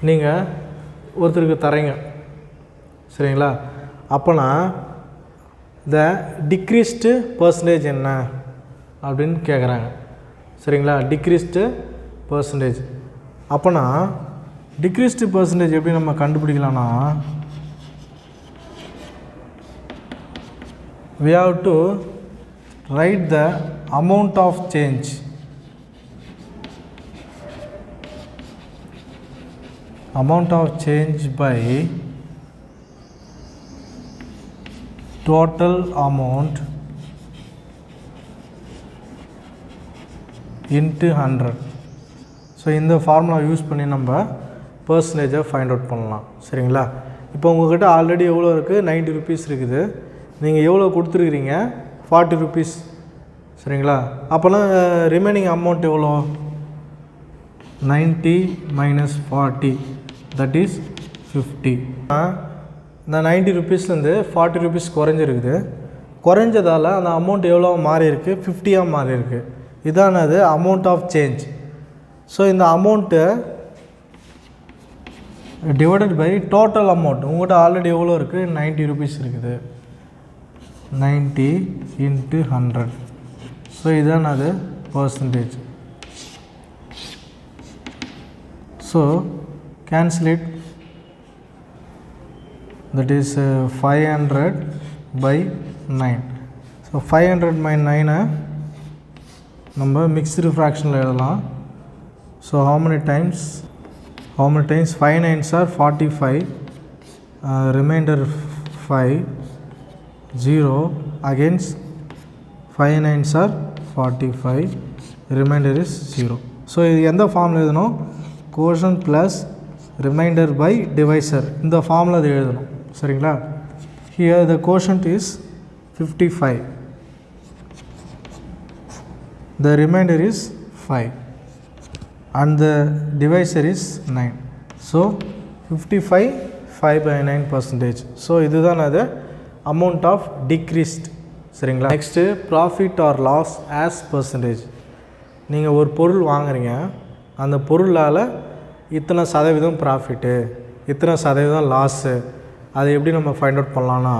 நீங்கள் ஒருத்தருக்கு தரீங்க. சரிங்களா? அப்போனா த டிக்ரீஸ்டு பர்சன்டேஜ் என்ன அப்படின்னு கேட்குறாங்க. சரிங்களா? Decreased percentage. அப்போனா டிக்ரீஸ்டு பர்சன்டேஜ் எப்படி நம்ம கண்டுபிடிக்கலாம்னா, we have to write the amount of change. Amount of change by total amount into 100. So இந்த ஃபார்முலா யூஸ் பண்ணி நம்ம பர்சன்டேஜை ஃபைண்ட் அவுட் பண்ணலாம். சரிங்களா? இப்போ உங்கள்கிட்ட ஆல்ரெடி எவ்வளோ இருக்குது, 90 rupees இருக்குது. நீங்கள் எவ்வளோ கொடுத்துருக்கிறீங்க, 40 rupees. சரிங்களா? அப்போனா ரிமைனிங் அமௌண்ட் எவ்வளோ, 90 - 40, தட் இஸ் 50. இந்த 90 rupeesலேருந்து 40 rupees குறைஞ்சிருக்குது. குறைஞ்சதால் அந்த அமௌண்ட் எவ்வளோ மாறி இருக்குது, 50 மாறி இருக்குது. இதானது அமௌண்ட் ஆஃப் சேஞ்ச். ஸோ இந்த amount divided by total amount. உங்கள்கிட்ட ஆல்ரெடி எவ்வளோ இருக்குது, 90 rupees இருக்குது. 90 × 100. ஸோ இதானது percentage. So cancel it. That is 500 by 9. So 500 by 9 நம்ம மிக்ஸ்டு ஃப்ராக்ஷனில் எழுதலாம். So how many times 5 9s are 45, remainder 5, 0 against 5 9s are 45, remainder is 0. So இது எந்த ஃபார்மில் எழுதணும், quotient plus remainder by divisor, இந்த ஃபார்மில் அது எழுதணும். சரிங்களா? Here the quotient is 55, the remainder is 5 and the divisor is 9. So 55 5/9%. So இதுதான் அது அமௌண்ட் ஆஃப் டிக்ரீஸ்ட். சரிங்களா? Next profit or loss as percentage. நீங்கள் ஒரு பொருள் வாங்குறீங்க, அந்த பொருளால் இத்தனை சதவீதம் ப்ராஃபிட்டு, இத்தனை சதவீதம் லாஸு, அதை எப்படி நம்ம ஃபைண்ட் அவுட் பண்ணலான்னா,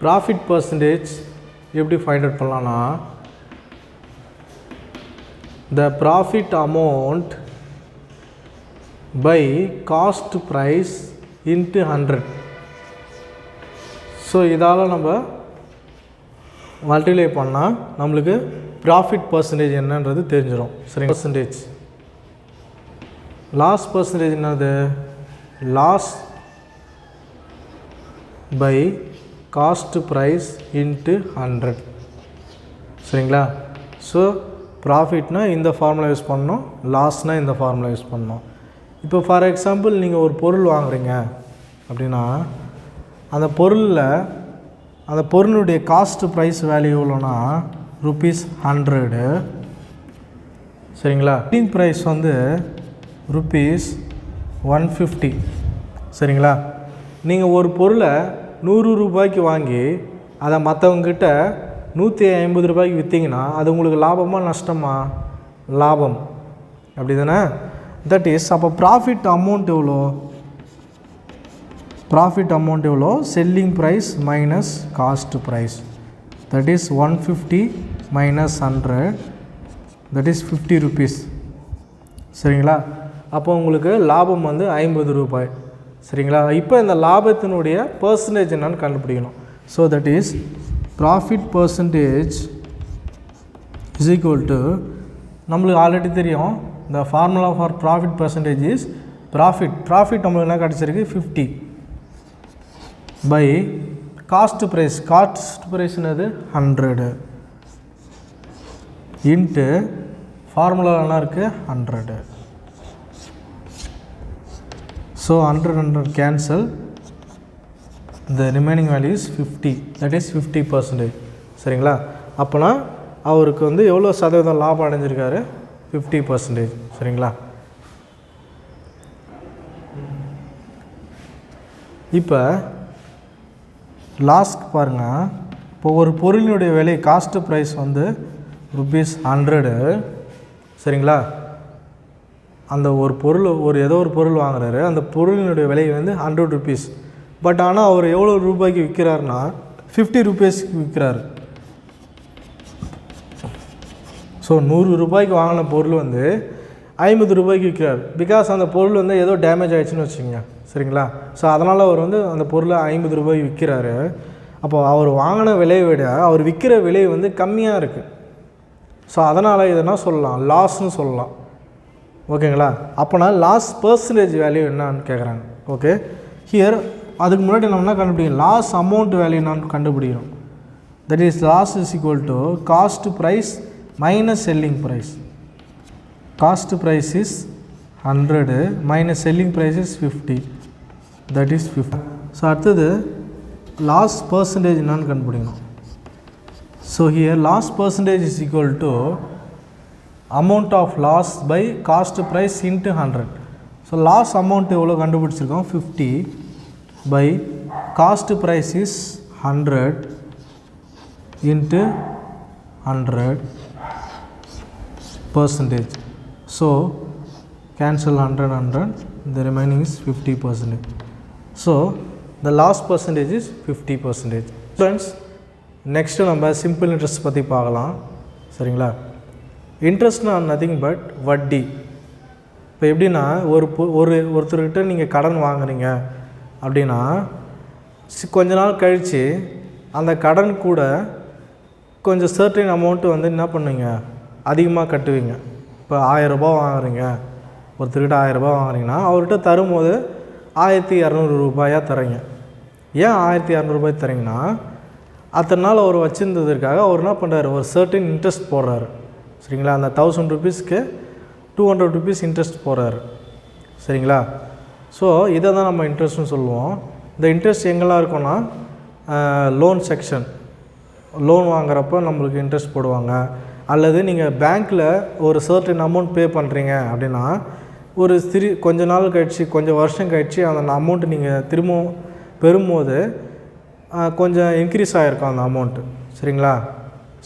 ப்ராஃபிட் பர்சன்டேஜ் எப்படி ஃபைண்ட் அவுட் பண்ணலான்னா, the profit amount by cost price into 100. So இதால் நம்ம மல்டிப்ளை பண்ணால் நம்மளுக்கு ப்ராஃபிட் பர்சன்டேஜ் என்னன்றது தெரிஞ்சிடும். சரி, பர்சன்டேஜ். லாஸ் பர்சன்டேஜ் என்னது, loss by cost price into 100. சரிங்களா? ஸோ ப்ராஃபிட்னா இந்த ஃபார்முலா யூஸ் பண்ணணும், லாஸ்னால் இந்த ஃபார்முலா யூஸ் பண்ணணும். இப்போ ஃபார் எக்ஸாம்பிள், நீங்கள் ஒரு பொருள் வாங்குறீங்க அப்படின்னா, அந்த பொருளுடைய காஸ்ட் ப்ரைஸ் வேல்யூ எவ்வளோனா ₹100. சரிங்களா? செல்லிங் ப்ரைஸ் வந்து ₹150. சரிங்களா? நீங்கள் ஒரு பொருளை 100 ரூபாய்க்கு வாங்கி அதை மற்றவங்ககிட்ட 150 ரூபாய்க்கு விற்றீங்கன்னா அது உங்களுக்கு லாபமா நஷ்டமா? லாபம். அப்படி தானே? தட் இஸ், அப்போ ப்ராஃபிட் அமௌண்ட் எவ்வளோ, selling price minus cost price, that is 150 minus 100, that is 50 rupees. சரிங்களா? அப்போ உங்களுக்கு லாபம் வந்து 50 ரூபாய். சரிங்களா? இப்போ இந்த லாபத்தினுடைய பர்சன்டேஜ் என்னன்னு கண்டுபிடிக்கணும். So that is profit percentage is equal to நம்மளுக்கு ஆல்ரெடி தெரியும் the formula for profit percentage is profit நம்மளுக்கு என்ன கிடச்சிருக்கு 50 by cost price என்னது 100 into formula என்ன இருக்கு 100. So 100 cancel, the remaining value is 50, that is 50%. சரிங்களா? அப்போனா அவருக்கு வந்து எவ்வளோ சதவீதம் லாபம் அடைஞ்சிருக்காரு 50%. சரிங்களா? இப்போ லாஸ்ட் பாருங்கள், இப்போ ஒரு பொருளினுடைய விலை காஸ்ட் ப்ரைஸ் வந்து ₹100. சரிங்களா? அந்த ஒரு பொருள் ஏதோ ஒரு பொருள் வாங்குறாரு, அந்த பொருளினுடைய விலை வந்து ₹100. பட் ஆனால் அவர் எவ்வளோ ரூபாய்க்கு விற்கிறாருன்னா ₹50 விற்கிறாரு. ஸோ ₹100 வாங்கின பொருள் வந்து ₹50 விற்கிறார். பிகாஸ் அந்த பொருள் வந்து ஏதோ டேமேஜ் ஆகிடுச்சுன்னு வச்சுக்கோங்க. சரிங்களா? ஸோ அதனால் அவர் வந்து அந்த பொருளை ₹50 விற்கிறாரு. அப்போ அவர் வாங்கின விலையை விட அவர் விற்கிற விலை வந்து கம்மியாக இருக்குது. ஸோ அதனால் இதனா சொல்லலாம், லாஸ்ன்னு சொல்லலாம். ஓகேங்களா? அப்போனா லாஸ் பர்சன்டேஜ் வேல்யூ என்னான்னு கேட்குறாங்க. ஓகே, ஹியர் அதுக்கு முன்னாடி நம்ம என்ன கண்டுபிடிக்கணும், லாஸ் அமௌண்ட் வேல்யூ என்னான்னு கண்டுபிடிக்கணும். That is loss is equal to cost price minus selling price. Cost price is 100 minus selling price is 50, that is 50. So அடுத்தது லாஸ் பர்சன்டேஜ் என்னான்னு கண்டுபிடிக்கணும். So here loss percentage is equal to amount of loss by cost price into 100. So loss amount எவ்வளோ கண்டுபிடிச்சிருக்கோம் 50 by cost price is 100 into 100%. So cancel 100, the remaining is 50%. So the loss percentage is 50%. Friends, next நம்ம simple interest பற்றி பார்க்கலாம். சரிங்களா? இன்ட்ரெஸ்ட்னா nothing but வட்டி. இப்போ எப்படின்னா ஒருத்தர்கிட்ட நீங்கள் கடன் வாங்குறீங்க அப்படின்னா கொஞ்ச நாள் கழித்து அந்த கடன் கூட கொஞ்சம் சர்டைன் அமௌண்ட்டு வந்து என்ன பண்ணுவீங்க, அதிகமாக கட்டுவீங்க. இப்போ ₹1000 வாங்குறீங்க, ஒருத்தர்கிட்ட ₹1000 வாங்குறீங்கன்னா அவர்கிட்ட தரும்போது ₹1200 தரீங்க. ஏன் ₹1200 தரீங்கன்னா அத்தனை நாள் அவர் வச்சுருந்ததுக்காக அவர் என்ன பண்ணுறாரு, ஒரு சர்டைன் இன்ட்ரெஸ்ட் போடுறாரு. சரிங்களா? அந்த ₹1000க்கு ₹200 இன்ட்ரெஸ்ட் போடுறாரு. சரிங்களா? ஸோ இதை தான் நம்ம இன்ட்ரெஸ்ட்னு சொல்லுவோம். இந்த இன்ட்ரெஸ்ட் எங்கெல்லாம் இருக்குன்னா லோன் செக்ஷன், லோன் வாங்குறப்போ நம்மளுக்கு இன்ட்ரெஸ்ட் போடுவாங்க. அல்லது நீங்கள் பேங்க்கில் ஒரு சர்டன் அமௌண்ட் பே பண்ணுறீங்க அப்படின்னா ஒரு கொஞ்ச நாள் கழிச்சு, கொஞ்சம் வருஷம் கழிச்சு அந்த அமௌண்ட்டு நீங்கள் திரும்பவும் பெறும்போது கொஞ்சம் இன்க்ரீஸ் ஆகிருக்கும் அந்த அமௌண்ட்டு. சரிங்களா?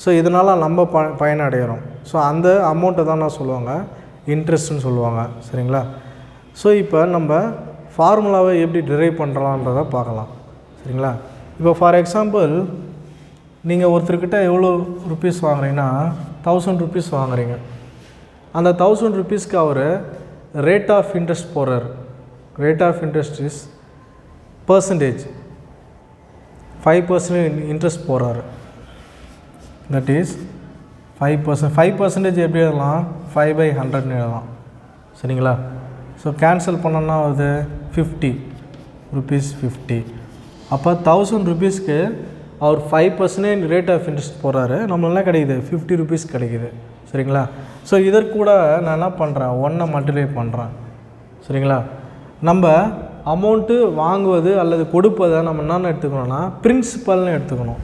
ஸோ இதனால் நம்ம பயனடைகிறோம். ஸோ அந்த அமௌண்ட்டை தான் நான் சொல்லுவாங்க இன்ட்ரெஸ்ட்னு சொல்லுவாங்க. சரிங்களா? ஸோ இப்போ நம்ம ஃபார்முலாவை எப்படி டிரைவ் பண்ணுறலான்றதை பார்க்கலாம். சரிங்களா? இப்போ ஃபார் எக்ஸாம்பிள் நீங்கள் ஒருத்தர்கிட்ட எவ்வளோ ருப்பீஸ் வாங்குறீங்கன்னா ₹1000 வாங்குறீங்க. அந்த ₹1000க்கு அவர் ரேட் ஆஃப் இன்ட்ரெஸ்ட் போடுறார். Rate of interest is percentage 5% interest போடுறாரு. That is 5%. 5% எப்படி எழுதலாம், 5/100 எழுதலாம். சரிங்களா? ஸோ கேன்சல் பண்ணோன்னா அது ₹50. அப்போ ₹1000க்கு அவர் 5% ரேட் ஆஃப் இன்ட்ரெஸ்ட் போடுறாரு. நம்மளால கிடைக்குது ₹50 கிடைக்குது. சரிங்களா? ஸோ இதற்கு கூட நான் என்ன பண்ணுறேன், 1 மல்டிப்ளை பண்ணுறேன். சரிங்களா? நம்ம அமௌண்ட்டு வாங்குவது அல்லது கொடுப்பதை நம்ம என்னென்னு எடுத்துக்கணும்னா பிரின்சிபல்னு எடுத்துக்கணும்.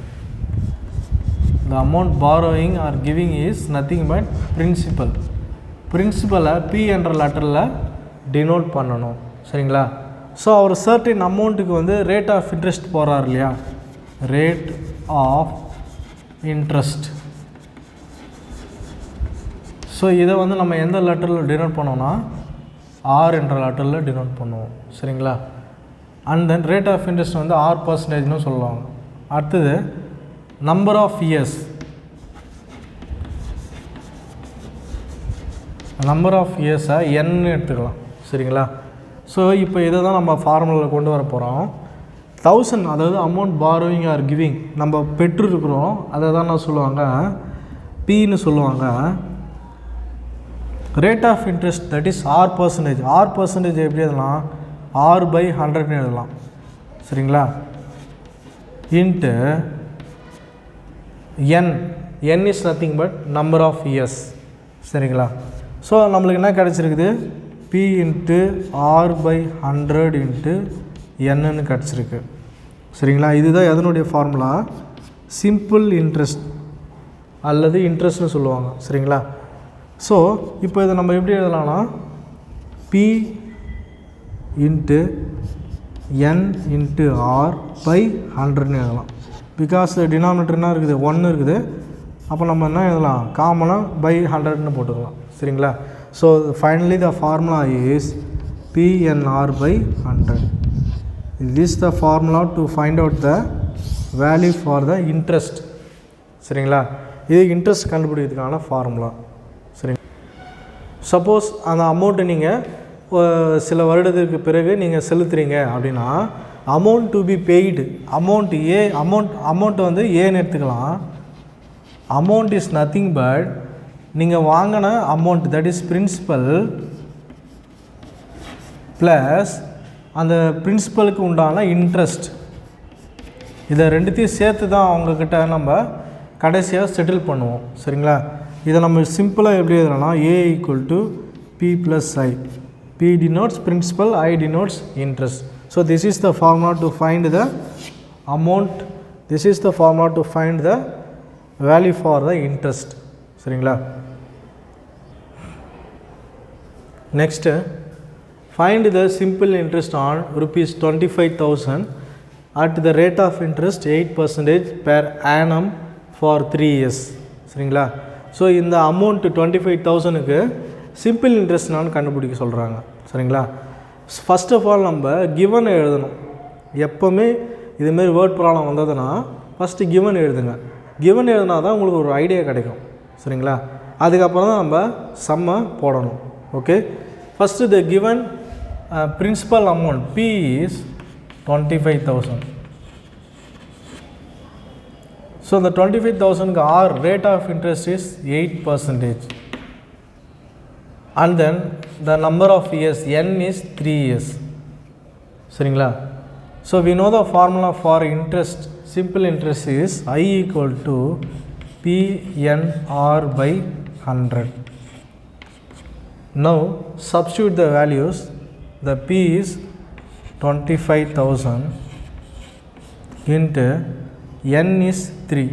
The amount borrowing or giving is nothing but principal. பிரின்சிபலை P என்ற லெட்டரில் டினோட் பண்ணணும். சரிங்களா? ஸோ அவர் சர்டின் அமௌண்ட்டுக்கு வந்து ரேட் ஆஃப் இன்ட்ரெஸ்ட் போடுறார் இல்லையா, ரேட் ஆஃப் இன்ட்ரெஸ்ட். ஸோ இதை வந்து நம்ம எந்த லெட்டரில் டினோட் பண்ணோம்னா R என்ற லெட்டரில் டினோட் பண்ணுவோம். சரிங்களா? And then rate of interest வந்து R% சொல்லுவாங்க. அடுத்தது number of years, number of இயர்ஸை N எடுத்துக்கலாம். சரிங்களா? ஸோ இப்போ இதை தான் நம்ம ஃபார்முலாவில் கொண்டு வர போகிறோம். 1000 அதாவது அமௌண்ட் பாரோவிங் ஆர் கிவிங் நம்ம பெற்றுருக்குறோம். அதை தான் நான் சொல்லுவாங்க Pன்னு சொல்லுவாங்க. Rate of interest that is R percentage. R percentage எப்படி எழுதலாம்? R/100ன்னு எழுதலாம். சரிங்களா? Into n. n is nothing but number of years. சரிங்களா? ஸோ நம்மளுக்கு என்ன கிடச்சிருக்குது? P இன்ட்டு R/100 இன்ட்டு என்னன்னு கிடச்சிருக்கு. சரிங்களா? இதுதான் எதனுடைய ஃபார்முலா? சிம்பிள் இன்ட்ரெஸ்ட் அல்லது இன்ட்ரெஸ்ட்னு சொல்லுவாங்க. சரிங்களா? ஸோ இப்போ இதை நம்ம எப்படி எழுதலாம்னா P இன்ட்டு n இன்ட்டு R/100ன்னு எழுதலாம். பிகாஸ் டினாமினேட்டர் என்ன இருக்குது? 1 இருக்குது. அப்போ நம்ம என்ன எழுதலாம்? காமனாக by100ன்னு போட்டுக்கலாம். சரிங்களா? So finally the formula is PNR/100. This is the formula to find out the value for the interest. சரிங்களா? இது இன்ட்ரெஸ்ட் கண்டுபிடிக்கிறதுக்கான ஃபார்முலா. சரிங்க. சப்போஸ் அந்த அமௌண்ட்டை நீங்கள் சில வருடத்திற்கு பிறகு நீங்கள் செலுத்துறீங்க அப்படின்னா amount to be paid, amount வந்து ஏன்னு எடுத்துக்கலாம். அமௌண்ட் இஸ் நத்திங் பட் நீங்கள் வாங்கின amount that is principal plus அந்த பிரின்சிபலுக்கு உண்டான இன்ட்ரெஸ்ட். இதை ரெண்டுத்தையும் சேர்த்து தான் அவங்கக்கிட்ட நம்ம கடைசியாக செட்டில் பண்ணுவோம். சரிங்களா? இதை நம்ம சிம்பிளாக எப்படி எழுதலாம்னா A = P + I. P denotes principal, I denotes interest. So this is the formula to find the amount. This is the formula to find the value for the interest. சரிங்களா? Next, find the simple interest on rupees 25,000 at the rate of interest 8% per annum for 3 years. சரிங்களா? So இந்த amount 25,000க்கு simple interest நான் கண்டுபிடிக்க சொல்கிறாங்க. சரிங்களா? First of all நம்ம given எழுதணும். எப்போவுமே இதுமாரி வேர்ட் ப்ராப்ளம் வந்ததுன்னா ஃபஸ்ட்டு கிவன் எழுதுங்க. கிவன் எழுதினா தான் உங்களுக்கு ஒரு ஐடியா கிடைக்கும். சரிங்களா? அதுக்கப்புறம் தான் நம்ம சம்மை போடணும். Okay, first the given principal amount P is 25,000. So இந்த 25,000க்கு R rate of interest is 8%. And then the number of years n is 3 years. சரிங்களா? So we know the formula for interest. Simple interest is I = PNR/100. Now substitute the values. The P is 25,000 into n is 3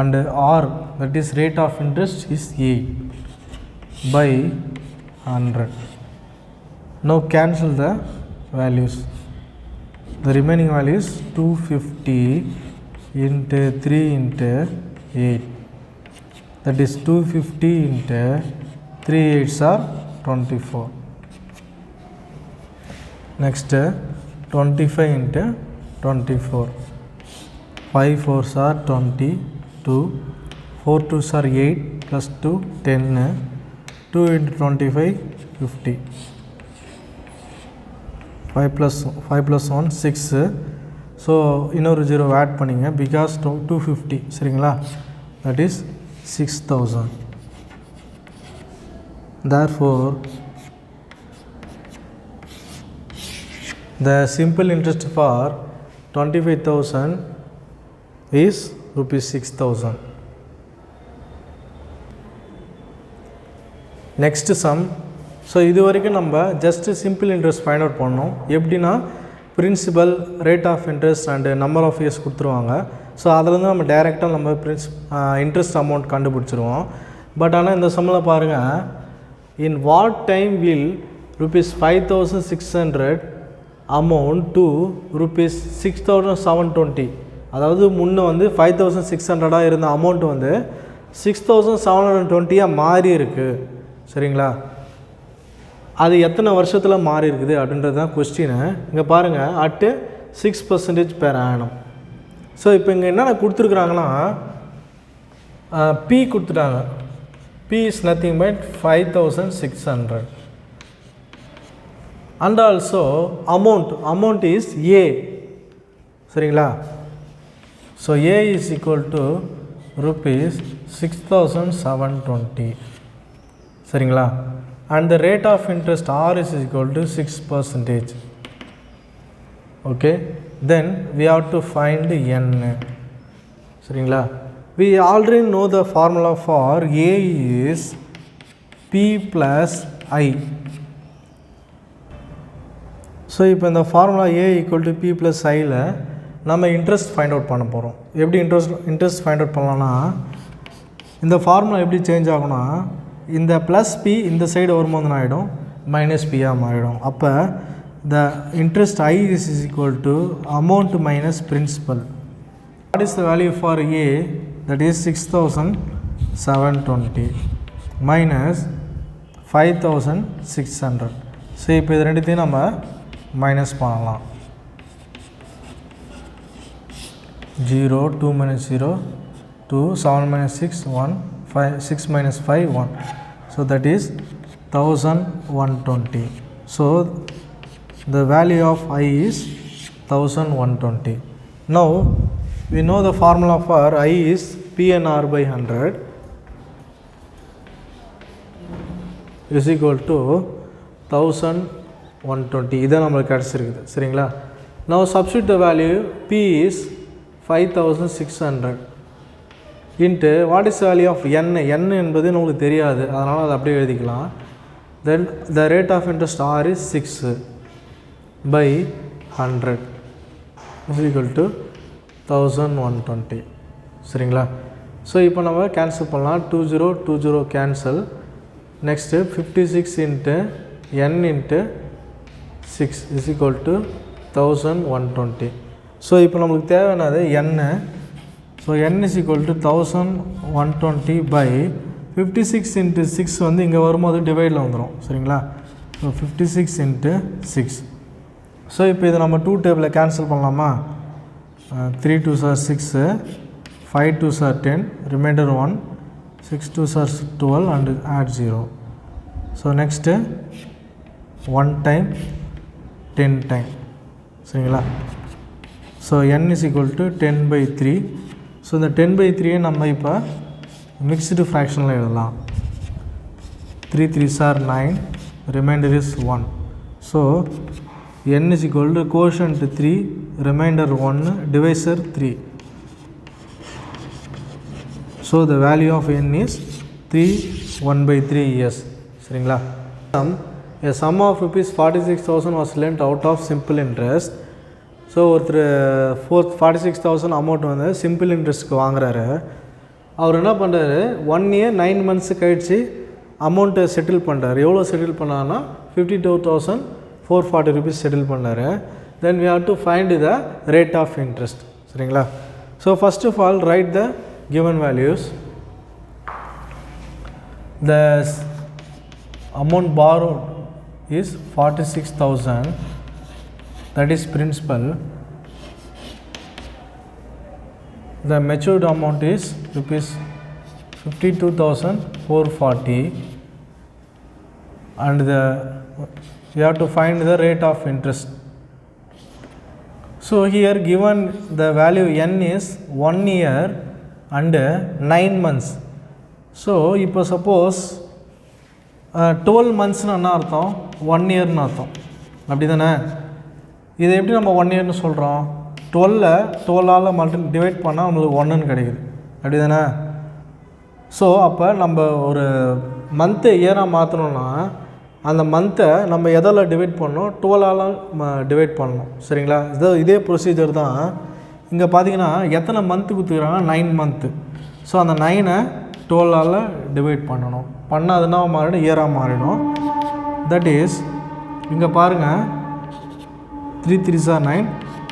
and R that is rate of interest is 8/100. Now cancel the values. The remaining value is 250 into 3 into 8. That is 250 into 3 8s are 24. Next 25 into 24. 5 4s are 22. 4 2s are 8 plus 2 10. 2 into 25 50. 5 plus 1 6. So இன்னொரு 0 add பண்ணிங்க because 250. சரிங்களா? That is 6,000. Therefore the simple interest for 25,000 is rupees 6,000. Next sum. So இது வரைக்கும் நம்ம just simple interest find out பண்ணோம். எப்படின்னா principal, rate of interest and number of years கொடுத்துருவாங்க. So அதிலேருந்து நம்ம டைரெக்டாக நம்ம இன்ட்ரெஸ்ட் அமௌண்ட் கண்டுபிடிச்சிருவோம். பட் ஆனால் இந்த சம்மில் பாருங்கள், in what time will ₹5,600 amount to ₹6,720. அதாவது முன்னே வந்து 5,600 இருந்த அமௌண்ட் வந்து 6,720 மாறி இருக்குது. சரிங்களா? அது எத்தனை வருஷத்தில் மாறி இருக்குது அப்படின்றது தான் கொஸ்டின். இங்கே பாருங்கள், அட்டு 6% per annum. ஸோ இப்போ இங்கே என்னென்ன கொடுத்துருக்குறாங்கன்னா P கொடுத்துட்டாங்க. P is nothing but 5,600 and also amount is A. சரிங்களா? So A is equal to rupees 6,720. சரிங்களா? And the rate of interest R is equal to 6%. Okay, then we have to find n. சரிங்களா? We already know the formula for A is P plus I. So இப்போ இந்த formula A equal to P plus Iயில் நம்ம interest find out பண்ண போகிறோம். எப்படி interest find out பண்ணலான்னா, இந்த formula எப்படி சேஞ்ச் ஆகும்னா, இந்த ப்ளஸ் பி இந்த சைடு வரும்போது என்ன ஆகிடும், மைனஸ் பியாக மாறிடும். அப்போ the interest I is equal to amount minus principal. What is the value for A, that is 6,720 minus 5,600. So இப்போ இது ரெண்டுத்தையும் நம்ம மைனஸ் பண்ணலாம். 0, 2 minus 0, 2, 7 minus 6, 1, 5, 6 minus 5, 1. So that is 1,120. So the value of I is 1,120. Now we know the formula for I is PNR by 100 is equal to 1,120. இதான் நம்மளுக்கு கிடச்சிருக்குது. சரிங்களா? Now substitute the value P is 5,600 into what is the value of n. n என்பது நமக்கு தெரியாது, அதனால் அதை அப்படியே எழுதிக்கலாம். Then the rate of interest R is 6 by 100 is equal to 1,120. சரிங்களா? ஸோ இப்போ நம்ம கேன்சல் பண்ணலாம். 20 20 cancel. Next 56 into n into 6 is equal to 1,120. So இப்போ நம்மளுக்கு தேவையானது n. So n is equal to 1,120 by 56 into 6 வந்து இங்கே வரும்போது டிவைடில் வந்துடும். சரிங்களா? So 56 into 6. ஸோ இப்போ இதை நம்ம 2 டேபிளில் கேன்சல் பண்ணலாமா? 3 2s are 6, 5 2s are 10, remainder 1, 6 2s are 12 and add 0. So next 1 time 10 time. சரிங்களா? So n is equal to 10 by 3. So இந்த 10 by 3 நம்ம இப்போ மிக்ஸ்டு ஃப்ராக்ஷனில் எழுதலாம். 3 3s are 9, remainder is 1. So n is equal to quotient 3, remainder 1, divisor 3. So the value of n is 3 1 by 3 years. சரிங்களா? A sum of rupees 46,000 was lent out of simple interest. So ஒருத்தர் 46,000 amount வந்து simple இன்ட்ரெஸ்ட்டுக்கு வாங்குறாரு. அவர் என்ன பண்ணுறாரு, 1 year 9 months கழிச்சு அமௌண்ட்டை settle பண்ணுறாரு. எவ்வளோ செட்டில் பண்ணார்னா 52,440 rupees செட்டில் பண்ணார். Then we have to find the rate of interest. சரிங்களா? So first of all write the given values. The amount borrowed is 46,000, that is principal. The matured amount is rupees 52,440 and we have to find the rate of interest. So here given the value n is 1 year and 9 months. So இப்போ suppose 12 monthsனு என்ன அர்த்தம், 1 yearனு அர்த்தம். அப்படி தானே? இதை எப்படி நம்ம 1 yearனு சொல்கிறோம்? 12ஆல் டிவைட் பண்ணால் நம்மளுக்கு 1ன்னு கிடைக்குது. அப்படி தானே? ஸோ அப்போ நம்ம ஒரு மந்த்தை இயராக மாற்றணுன்னா அந்த மந்த்தை நம்ம எதால் டிவைட் பண்ணணும், 12ஆல் டிவைட் பண்ணணும். சரிங்களா? இதே ப்ரொசீஜர் தான் இங்கே பார்த்தீங்கன்னா எத்தனை மந்த்து கொடுத்துக்கிறாங்க, 9 month. ஸோ அந்த 9ஐ 12ஆல் டிவைட் பண்ணணும். பண்ணால் அதுனா மாறிடும், இயராக மாறிடும். தட் இஸ் இங்கே பாருங்கள், 3 3s are 9,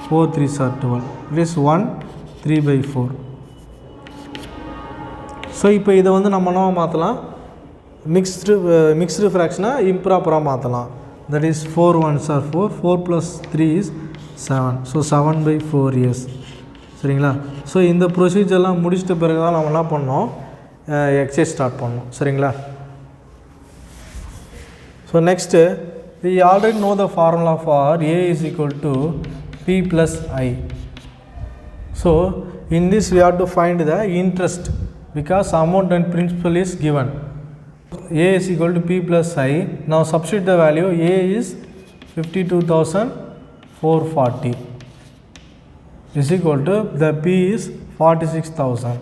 4 3s are 12. It is 1 3 by 4. So இப்போ இதை வந்து நம்ம என்ன மாற்றலாம், மிக்ஸ்டு ஃப்ராக்ஷனாக இம்ப்ராப்பராக மாற்றலாம். That is 4 1s are 4, 4 plus 3 is 7. So 7 by 4 years. சரிங்களா? ஸோ இந்த ப்ரொசீஜர்லாம் முடிச்சிட்ட பிறகு தான் நம்ம என்ன பண்ணோம், எக்ஸசைஸ் ஸ்டார்ட் பண்ணோம். சரிங்களா? So next we already know the formula for A is equal to P plus I. So in this we have to find the interest because amount and principal is given. A is equal to P plus I. Now substitute the value. A is 52,440 is equal to the P is 46,000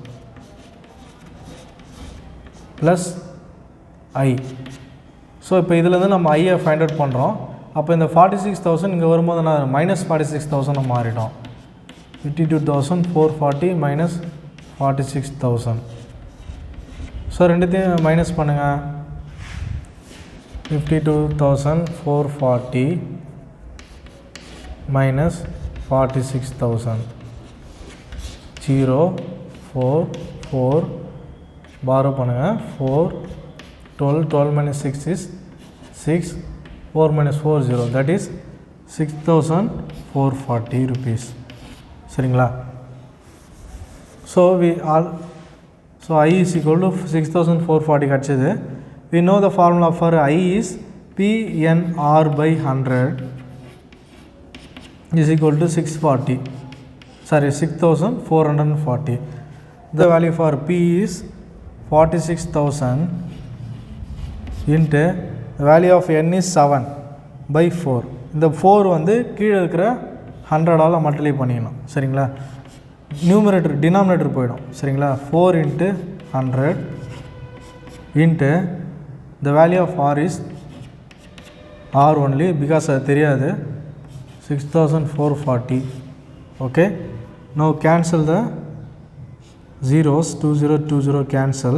plus I. So இப்போ இதிலேருந்து நம்ம ஐயை find out பண்ணுறோம். அப்போ இந்த 46,000 இங்கே வரும்போது நான் minus 46,000 மாறிடும். 52,440 மைனஸ் 46,000. ஸோ ரெண்டுத்தையும் மைனஸ் பண்ணுங்கள். 52,440 மைனஸ் 46,000 0 4 4 பாரோ பண்ணுங்கள். 4 12 minus 6 is 6 4 minus 4 0 that is 6,440 rupees. சரிங்களா? So I is equal to 6,440 கிடச்சிது. We know the formula for I is PNR by 100 is equal to 6,440. The value for P is 46,000 into the value of N is 7 by 4. இந்த 4 வந்து கீழே இருக்கிற 100ஆல் multiply பண்ணிக்கணும். சரிங்களா? Numerator denominator போயிடும். சரிங்களா? 4 into 100 into the value of R is R only because அது தெரியாது. 6,440. Okay. Now cancel the zeros. 2020 cancel.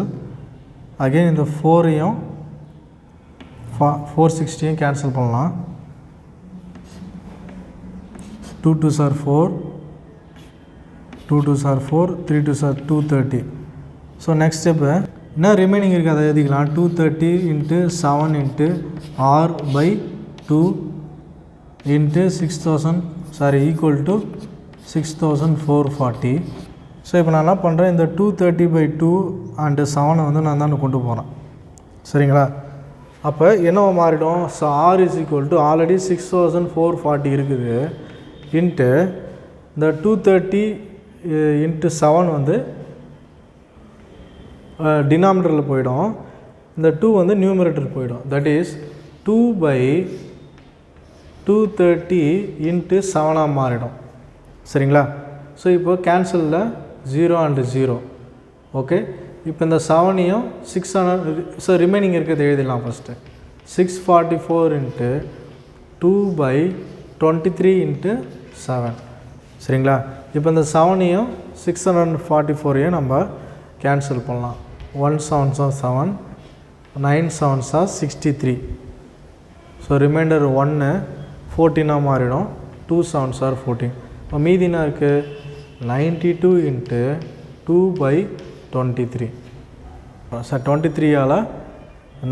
Again இந்த 4ஐயும் 460 cancel பண்ணலாம். 2 2s are 4, 2 2s are 4, 3 2s are 230. So next step என்ன ரிமைனிங் இருக்குது அதை எழுதிக்கலாம். 230 into 7 into R by 2 into 6,000 equal to 6,440. So இப்போ நான் என்ன பண்ணுறேன், இந்த 230 by 2 and 7 வந்து நான் தான் கொண்டு போகிறேன். சரிங்களா? அப்போ என்னவோ மாறிடும். So R is equal to already 6,440 இருக்குது இன்ட்டு இந்த 230 into 7 வந்து டினாமினேட்டரில் போயிடும். இந்த 2 வந்து நியூமரேட்டர் போயிடும். தட் இஸ் 2 by 230 into 7 மாறிடும். சரிங்களா? ஸோ இப்போ கேன்சலில் 0 and 0. ஓகே. இப்போ இந்த 7ஐயும் 600 ஸோ ரிமைனிங் இருக்கிறது எழுதிடலாம். First 644 into 2 by 23 into 7. சரிங்களா? இப்போ இந்த 7ஐயும் 644ஐயும் நம்ம கேன்சல் பண்ணலாம். 1 7s are 7, 9 7s are 63. So remainder 1 14 மாறிடும். 2 7s are 14. இப்போ மீதி என்ன இருக்குது, 92 into 2 by 23. சார் 23ஆல்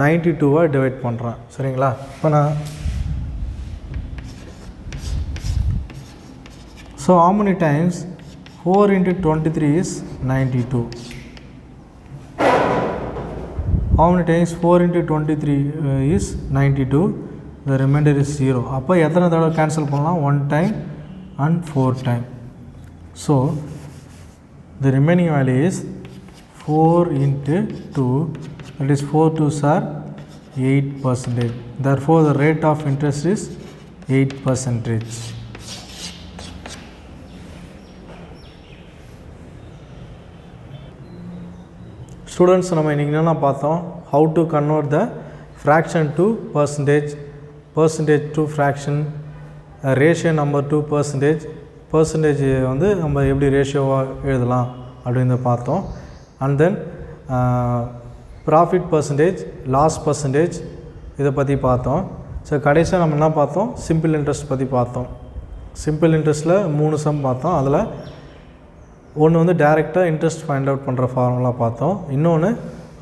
92 டிவைட் பண்ணுறேன். சரிங்களா? இப்போ நான் so how many times 4 into 23 is 92. How many times 4 into 23 is 92? The remainder is 0. அப்போ எத்தனை தடவை கேன்சல் பண்ணலாம்? 1 time and 4 time. So the remaining value is 4 into 2, that is 4 2s are 8%. Therefore the rate of interest is 8%. Students, நம்ம இன்றைக்கி என்னென்ன பார்த்தோம், how to convert the fraction to percentage, percentage to fraction, ratio number to percentage, percentage வந்து நம்ம எப்படி ரேஷியோவாக எழுதலாம் அப்படின்னு பார்த்தோம். And then profit percentage, loss percentage இதை பற்றி பார்த்தோம். ஸோ கடைசியாக நம்ம என்ன பார்த்தோம், சிம்பிள் இன்ட்ரெஸ்ட் பற்றி பார்த்தோம். சிம்பிள் இன்ட்ரெஸ்ட்டில் 3 சம் பார்த்தோம். அதில் ஒன்று வந்து டைரெக்டாக இன்ட்ரெஸ்ட் ஃபைண்ட் அவுட் பண்ணுற ஃபார்முலா பார்த்தோம். இன்னொன்று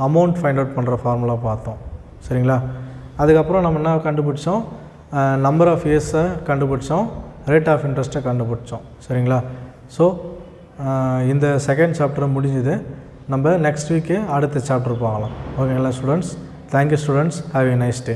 அமௌண்ட் ஃபைண்ட் அவுட் பண்ணுற ஃபார்முலா பார்த்தோம். சரிங்களா? அதுக்கப்புறம் நம்ம என்ன கண்டுபிடிச்சோம், நம்பர் ஆஃப் இயர்ஸை கண்டுபிடிச்சோம், ரேட் ஆஃப் இன்ட்ரெஸ்ட்டை கண்டுபிடிச்சோம். சரிங்களா? ஸோ இந்த செகண்ட் சாப்டர் முடிஞ்சுது. நம்ம நெக்ஸ்ட் வீக்கு அடுத்த சாப்டர் பார்க்கலாம். ஓகேங்களா students? Thank you students. Have a nice day.